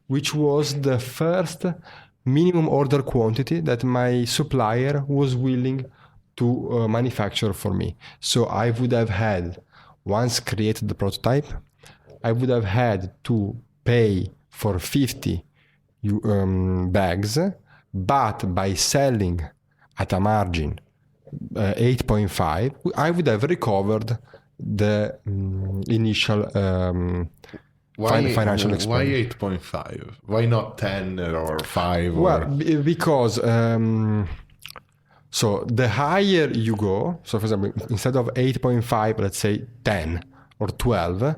which was the first minimum order quantity that my supplier was willing to manufacture for me. So I would have had, once created the prototype, I would have had to pay for 50 bags, but by selling at a margin 8.5, I would have recovered the initial financial expense. Why 8.5? Why not 10 or 5? Well, because so the higher you go, so for example, instead of 8.5, let's say 10 or 12,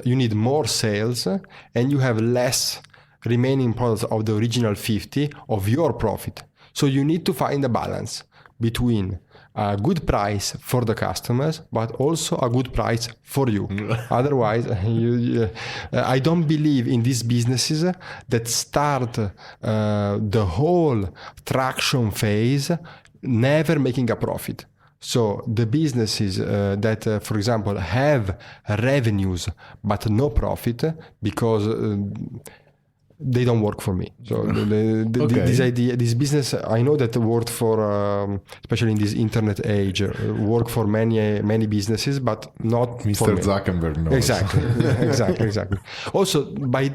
you need more sales, and you have less remaining products of the original 50 of your profit. So you need to find a balance between a good price for the customers, but also a good price for you. Otherwise, I don't believe in these businesses that start the whole traction phase never making a profit. So the businesses that, for example, have revenues but no profit because they don't work for me. So this business, I know that worked for, especially in this internet age, work for many businesses, but not Mr. for me. Zuckerberg knows. Exactly. Also, by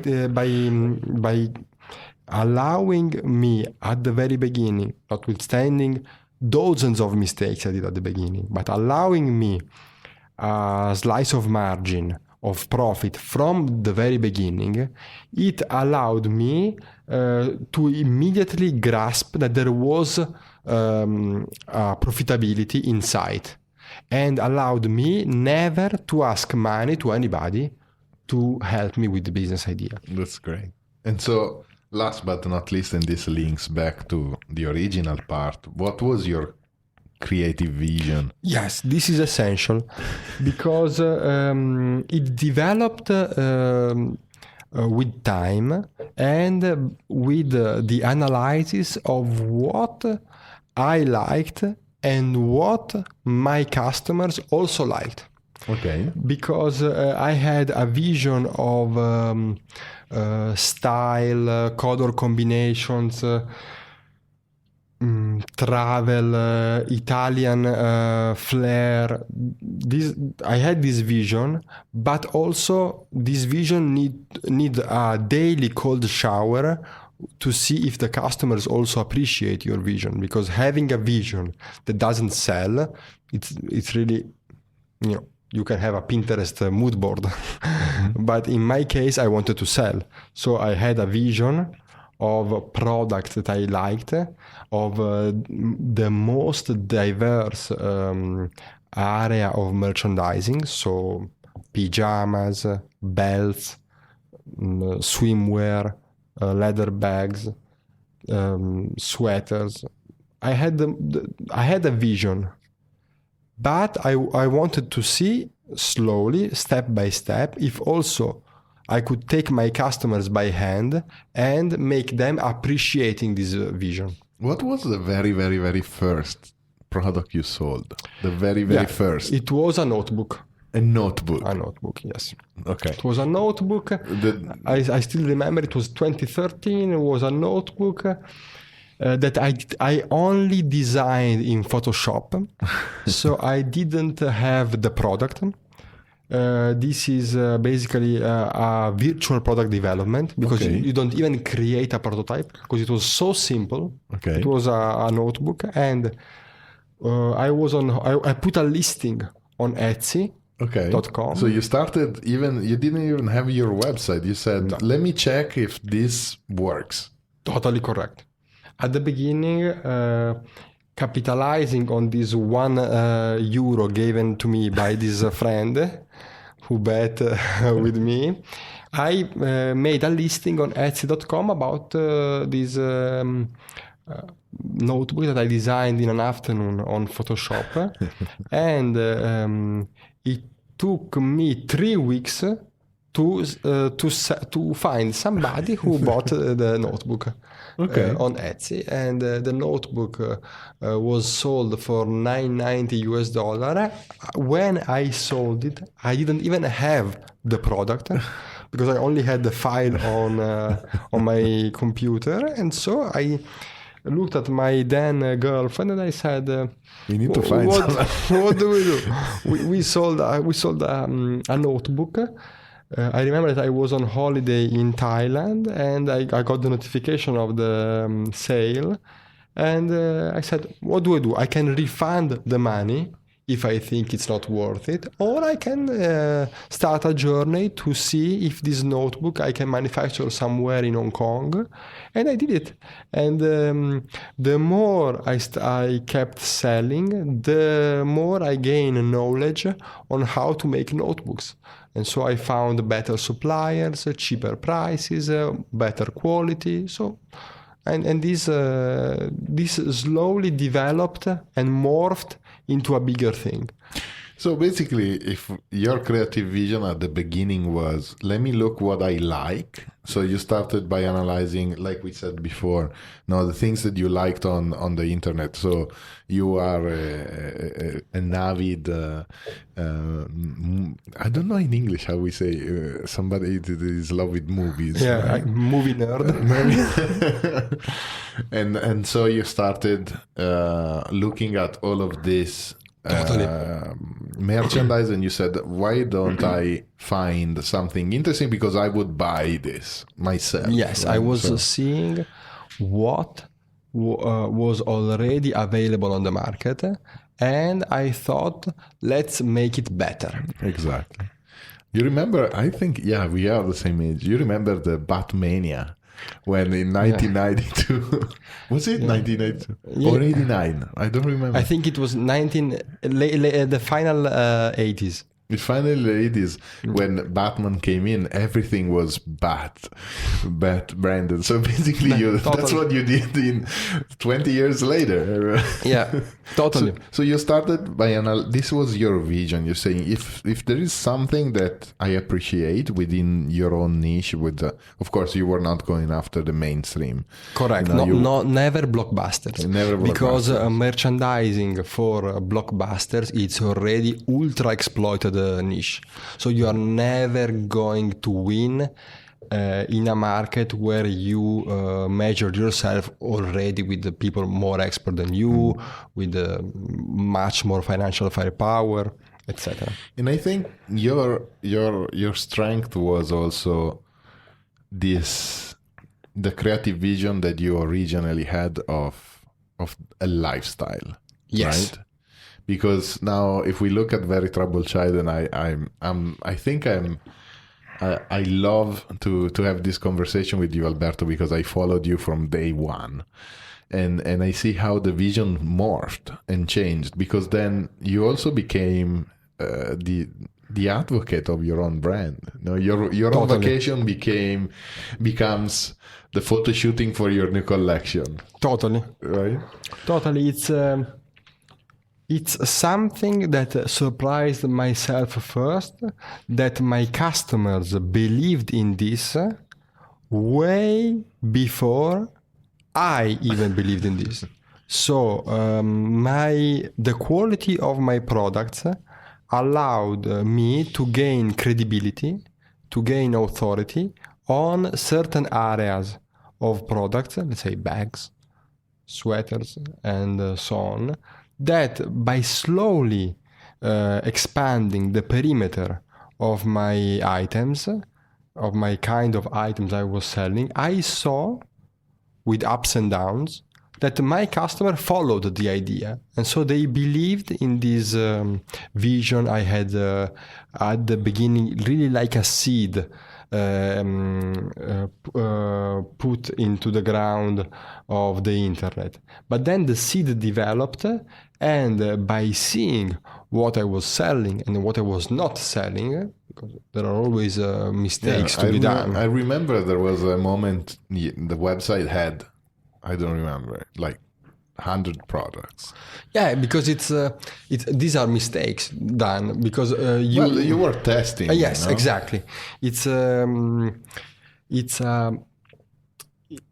allowing me at the very beginning, notwithstanding dozens of mistakes I did at the beginning, but allowing me a slice of margin of profit from the very beginning, it allowed me to immediately grasp that there was profitability inside, and allowed me never to ask money to anybody to help me with the business idea. That's great. And so, last but not least, and this links back to the original part, what was your creative vision? Yes, this is essential because it developed with time and with the analysis of what I liked and what my customers also liked. Okay. Because I had a vision of style, color combinations, travel, Italian flair. I had this vision, but also this vision need a daily cold shower to see if the customers also appreciate your vision. Because having a vision that doesn't sell, it's really, you can have a Pinterest mood board. But in my case, I wanted to sell. So I had a vision of a product that I liked, of the most diverse area of merchandising. So pajamas, belts, swimwear, leather bags, sweaters. I had a vision. But I wanted to see slowly, step by step, if also I could take my customers by hand and make them appreciating this vision. What was the very, very, very first product you sold? The very, very first? It was a notebook. A notebook? A notebook, yes. Okay. It was a notebook. I still remember it was 2013. It was a notebook that I only designed in Photoshop. So I didn't have the product. This is basically a virtual product development, because you don't even create a prototype, because it was so simple. Okay. It was a notebook, and I put a listing on Etsy.com. So you didn't even have your website. You said, let me check if this works. Totally correct. At the beginning, capitalizing on this €1 given to me by this friend who bet with me, I made a listing on Etsy.com about this notebook that I designed in an afternoon on Photoshop. And it took me 3 weeks to find somebody who bought the notebook on Etsy, and the notebook was sold for $9.90. When I sold it, I didn't even have the product because I only had the file on my computer, and so I looked at my then girlfriend and I said, "We need to find someone." What do we do? We sold a notebook. I remember that I was on holiday in Thailand, and I got the notification of the sale, and I said, what do? I can refund the money if I think it's not worth it, or I can start a journey to see if this notebook I can manufacture somewhere in Hong Kong. And I did it. And the more I kept selling, the more I gained knowledge on how to make notebooks. And so I found better suppliers, cheaper prices, better quality. So, and this slowly developed and morphed into a bigger thing. So basically, if your creative vision at the beginning was, let me look what I like. So you started by analyzing, like we said before, the things that you liked on the internet. So you are an avid, I don't know in English how we say, somebody that is in love with movies. Yeah, right? Movie nerd. And so you started looking at all of this merchandise, and you said, why don't I find something interesting, because I would buy this myself. Yes, right? I was seeing what was already available on the market, and I thought, let's make it better. Exactly. You remember, I think, yeah, we are the same age. You remember the Batmania when in 1992, was it 1992 or 89? I don't remember. I think it was the final 80s. It finally it is when Batman came in, everything was Bat branded. So basically, that's what you did in 20 years later. Yeah, totally. So you started by this was your vision. You're saying if there is something that I appreciate within your own niche, of course you were not going after the mainstream. Correct. Never blockbusters. Never blockbusters. Because merchandising for blockbusters, it's already ultra exploited niche. So you are never going to win in a market where you measure yourself already with the people more expert than you, with much more financial firepower, etc. And I think your strength was also the creative vision that you originally had of a lifestyle. Yes. Right? Because now, if we look at Very Troubled Child, and I love to have this conversation with you, Alberto, because I followed you from day one, and I see how the vision morphed and changed. Because then you also became the advocate of your own brand. Your own vacation becomes the photo shooting for your new collection. Totally. Right. Totally. It's something that surprised myself first, that my customers believed in this way before I even believed in this. So the quality of my products allowed me to gain credibility, to gain authority on certain areas of products, let's say bags, sweaters, and so on, that by slowly expanding the perimeter of my items, of my kind of items I was selling, I saw, with ups and downs, that my customer followed the idea. And so they believed in this vision I had at the beginning, really like a seed put into the ground of the internet. But then the seed developed, and by seeing what I was selling and what I was not selling, because there are always mistakes to be done. I remember there was a moment the website had, I don't remember, like 100 products. Yeah, because these are mistakes done because you were testing. Yes, exactly.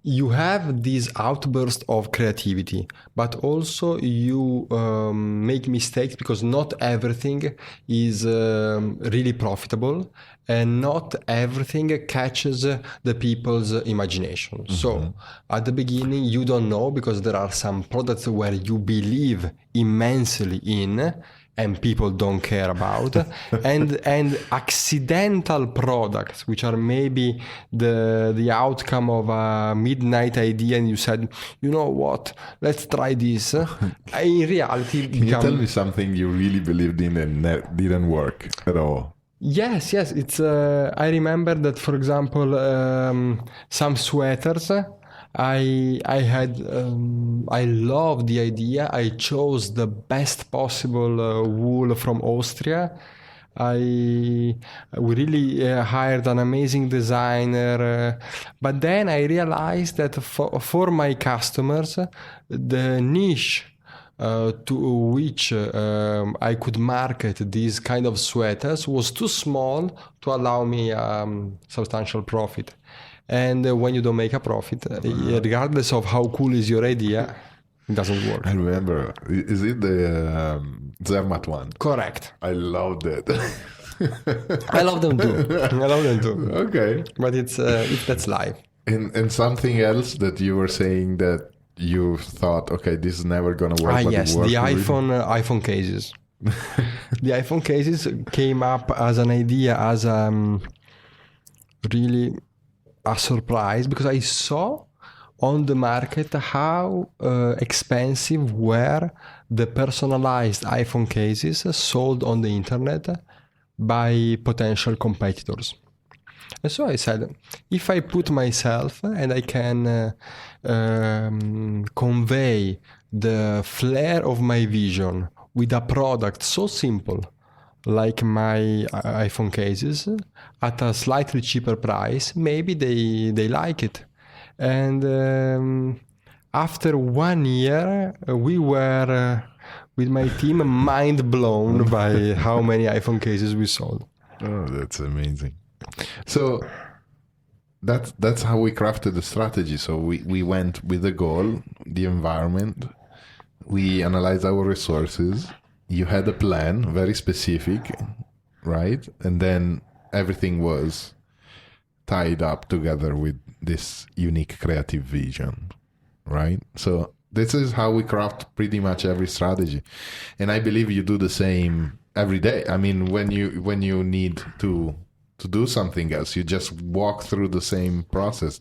You have this outburst of creativity, but also you make mistakes because not everything is really profitable, and not everything catches the people's imagination. Mm-hmm. So at the beginning you don't know, because there are some products where you believe immensely in and people don't care about, and accidental products which are maybe the outcome of a midnight idea, and you said, you know what, let's try this. In reality, can you tell me something you really believed in and didn't work at all? Yes. It's I remember that, for example, some sweaters. I love the idea. I chose the best possible wool from Austria. We really hired an amazing designer, but then I realized that for my customers, the niche to which I could market these kind of sweaters was too small to allow me substantial profit. And when you don't make a profit, regardless of how cool is your idea, it doesn't work. I remember. Is it the Zermatt one? Correct. I loved it. I love them too. Okay. But that's life. And something else that you were saying that you thought, okay, this is never going to work. Yes, the iPhone cases. The iPhone cases came up as an idea, as really a surprise, because I saw on the market how expensive were the personalized iPhone cases sold on the internet by potential competitors. And so I said, if I put myself and I can convey the flair of my vision with a product so simple like my iPhone cases at a slightly cheaper price, maybe they like it. And after 1 year, we were with my team mind blown by how many iPhone cases we sold. Oh, that's amazing. So that's how we crafted the strategy. So we went with the goal, the environment. We analyzed our resources. You had a plan, very specific, right? And then everything was tied up together with this unique creative vision, right? So this is how we craft pretty much every strategy. And I believe you do the same every day. I mean, when you need to do something else, you just walk through the same process,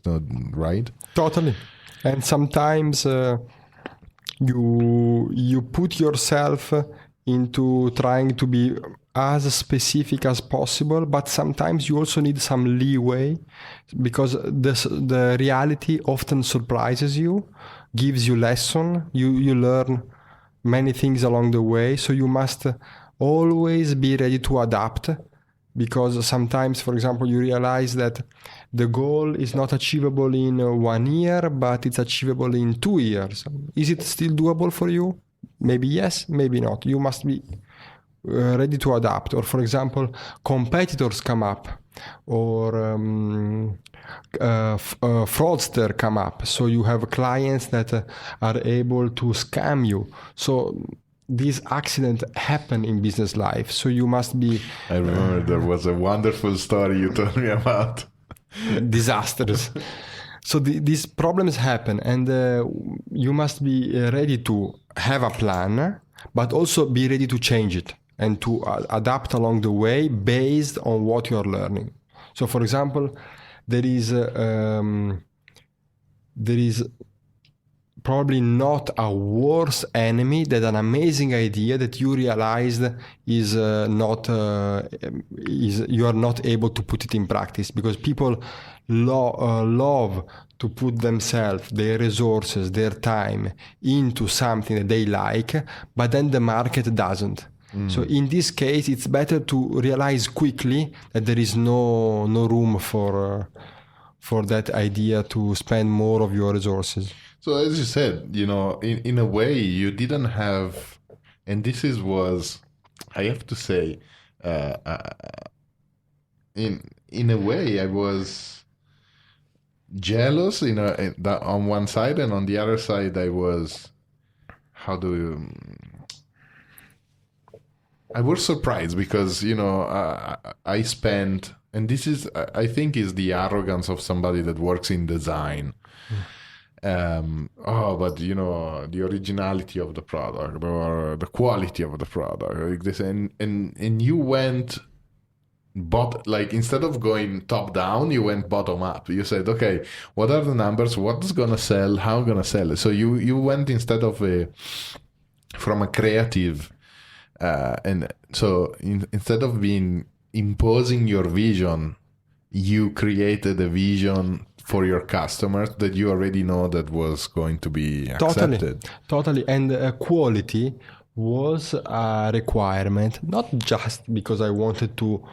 right? Totally. And sometimes you put yourself into trying to be as specific as possible, but sometimes you also need some leeway because the reality often surprises you, gives you lesson, you learn many things along the way, so you must always be ready to adapt, because sometimes, for example, you realize that the goal is not achievable in 1 year, but it's achievable in 2 years. Is it still doable for you? Maybe yes, maybe not. You must be ready to adapt. Or, for example, competitors come up, or fraudster come up. So you have clients that are able to scam you. So these accidents happen in business life. So you must be... I remember there was a wonderful story you told me about. Disasters. So these problems happen, and you must be ready to have a plan, but also be ready to change it and to adapt along the way based on what you are learning. So, for example, there is probably not a worse enemy than an amazing idea that you realized is you are not able to put it in practice, because people love to put themselves, their resources, their time into something that they like, but then the market doesn't. So in this case, it's better to realize quickly that there is no room for that idea to spend more of your resources. So as you said, in a way you didn't have, and this was, I have to say, in a way I was jealous, on one side, and on the other side I was, I was surprised because, I spent, and this is, I think, is the arrogance of somebody that works in design. But the originality of the product or the quality of the product, like this, and you went instead of going top down, you went bottom up. You said, okay, what are the numbers? What's gonna sell? How gonna sell it? So you went instead of from a creative, and so instead of imposing your vision, you created a vision for your customers that you already know that was going to be accepted. Totally. And quality was a requirement, not just because I wanted to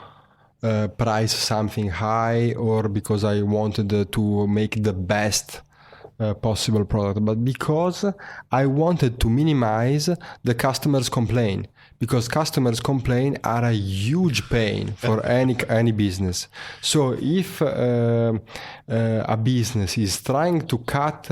price something high or because I wanted to make the best possible product, but because I wanted to minimize the customer's complaint. Because customers' complaint are a huge pain for any business. So if a business is trying to cut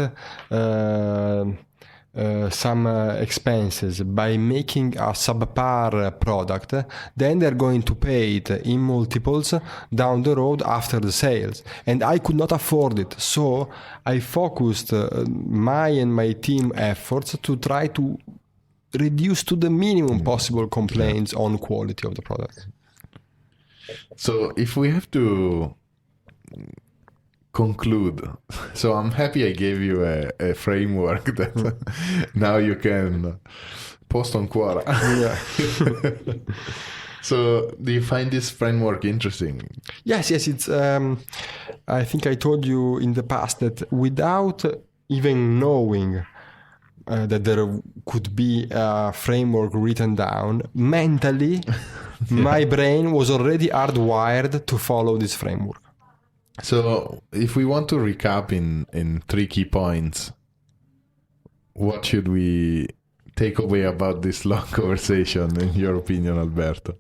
some expenses by making a subpar product, then they're going to pay it in multiples down the road after the sales. And I could not afford it. So I focused my and my team efforts to try to reduce to the minimum possible complaints on quality of the product. So if we have to conclude, so I'm happy I gave you a framework that now you can post on Quora. Yeah. So do you find this framework interesting? Yes, it's. I think I told you in the past that without even knowing that there could be a framework written down, mentally, my brain was already hardwired to follow this framework. So if we want to recap in 3 key points, what should we take away about this long conversation, in your opinion, Alberto?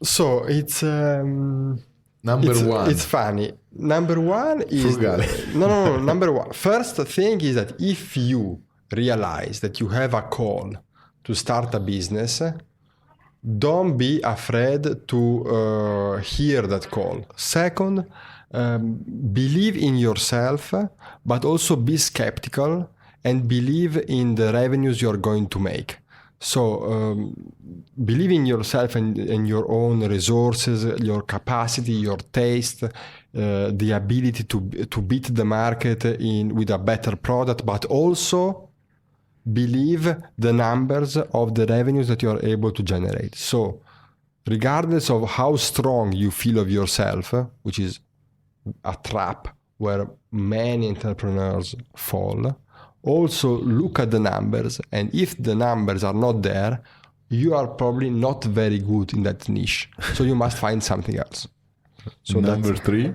So it's Number one. It's funny. Number one is Frugality. No. Number one. First thing is that if you realize that you have a call to start a business, don't be afraid to hear that call. Second, believe in yourself, but also be skeptical and believe in the revenues you're going to make. So believe in yourself and your own resources, your capacity, your taste, the ability to beat the market with a better product, but also believe the numbers of the revenues that you are able to generate. So regardless of how strong you feel of yourself, which is a trap where many entrepreneurs fall, also look at the numbers, and if the numbers are not there, you are probably not very good in that niche. So you must find something else. So number 3?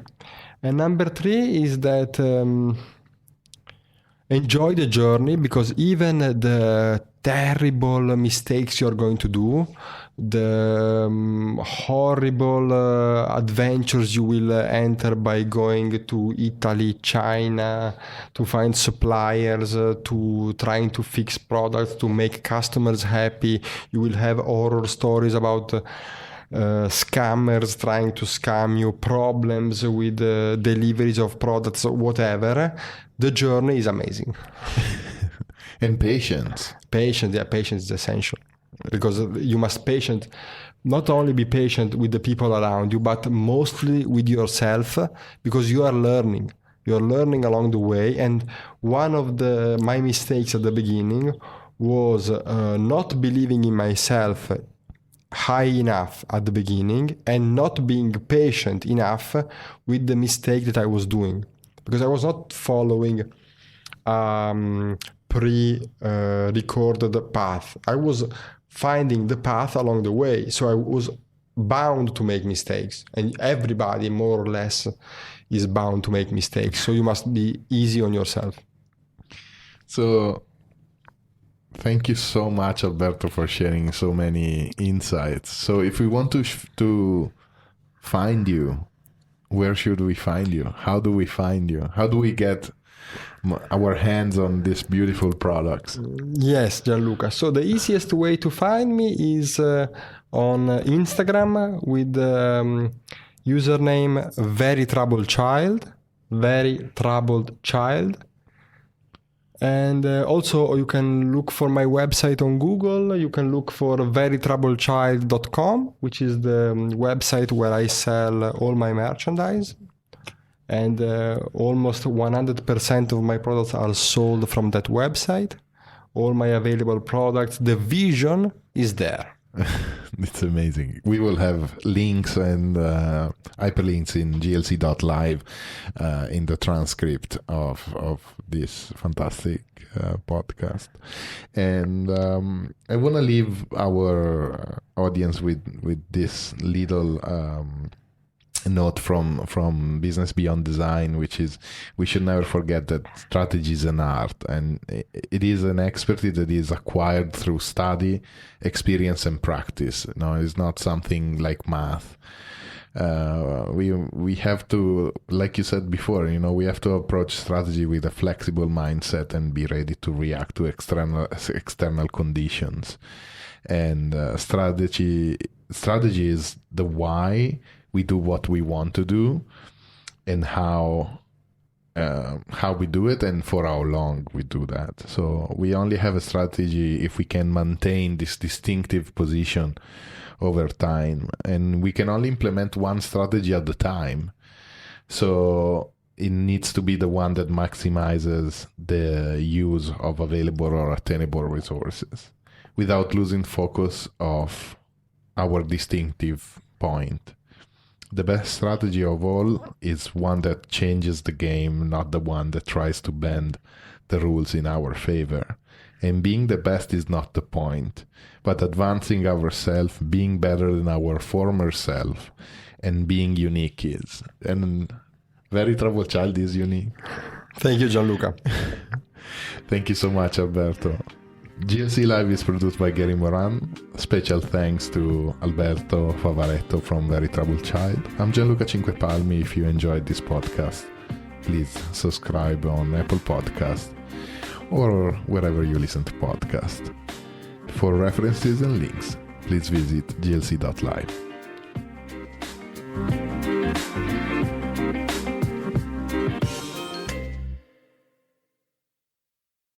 And number 3 is that enjoy the journey, because even the terrible mistakes you're going to do, the horrible adventures you will enter by going to Italy, China, to find suppliers, to trying to fix products, to make customers happy. You will have horror stories about scammers trying to scam you, problems with deliveries of products, whatever. The journey is amazing. And patience. Patience is essential, because you must not only be patient with the people around you, but mostly with yourself, because you are learning. You're learning along the way. And one of my mistakes at the beginning was not believing in myself high enough at the beginning and not being patient enough with the mistake that I was doing, because I was not following pre-recorded path. I was finding the path along the way, so I was bound to make mistakes, and everybody more or less is bound to make mistakes, so you must be easy on yourself. So thank you so much, Alberto, for sharing so many insights. So if we want to find you, where should we find you? How do we find you? How do we get our hands on these beautiful products? Yes, Gianluca. So the easiest way to find me is on Instagram with username Very Troubled Child. And also you can look for my website on Google. You can look for verytroubledchild.com, which is the website where I sell all my merchandise. And almost 100% of my products are sold from that website. All my available products, the vision is there. It's amazing. We will have links and hyperlinks in glc.live in the transcript of this fantastic podcast. And I want to leave our audience with this little note from Business Beyond Design, which is we should never forget that strategy is an art, and it is an expertise that is acquired through study, experience, and practice. It's not something like math. We have to, like you said before, we have to approach strategy with a flexible mindset and be ready to react to external conditions. And strategy is the why we do what we want to do, and how we do it, and for how long we do that. So we only have a strategy if we can maintain this distinctive position over time, and we can only implement one strategy at a time. So it needs to be the one that maximizes the use of available or attainable resources without losing focus of our distinctive point. The best strategy of all is one that changes the game, not the one that tries to bend the rules in our favor. And being the best is not the point, but advancing ourselves, being better than our former self, and being unique is. And Very Troubled Child is unique. Thank you, Gianluca. Thank you so much, Alberto. GLC Live is produced by Gary Moran. Special thanks to Alberto Favaretto from Very Troubled Child. I'm Gianluca Cinquepalmi. If you enjoyed this podcast, please subscribe on Apple Podcast or wherever you listen to podcasts. For references and links, please visit glc.live.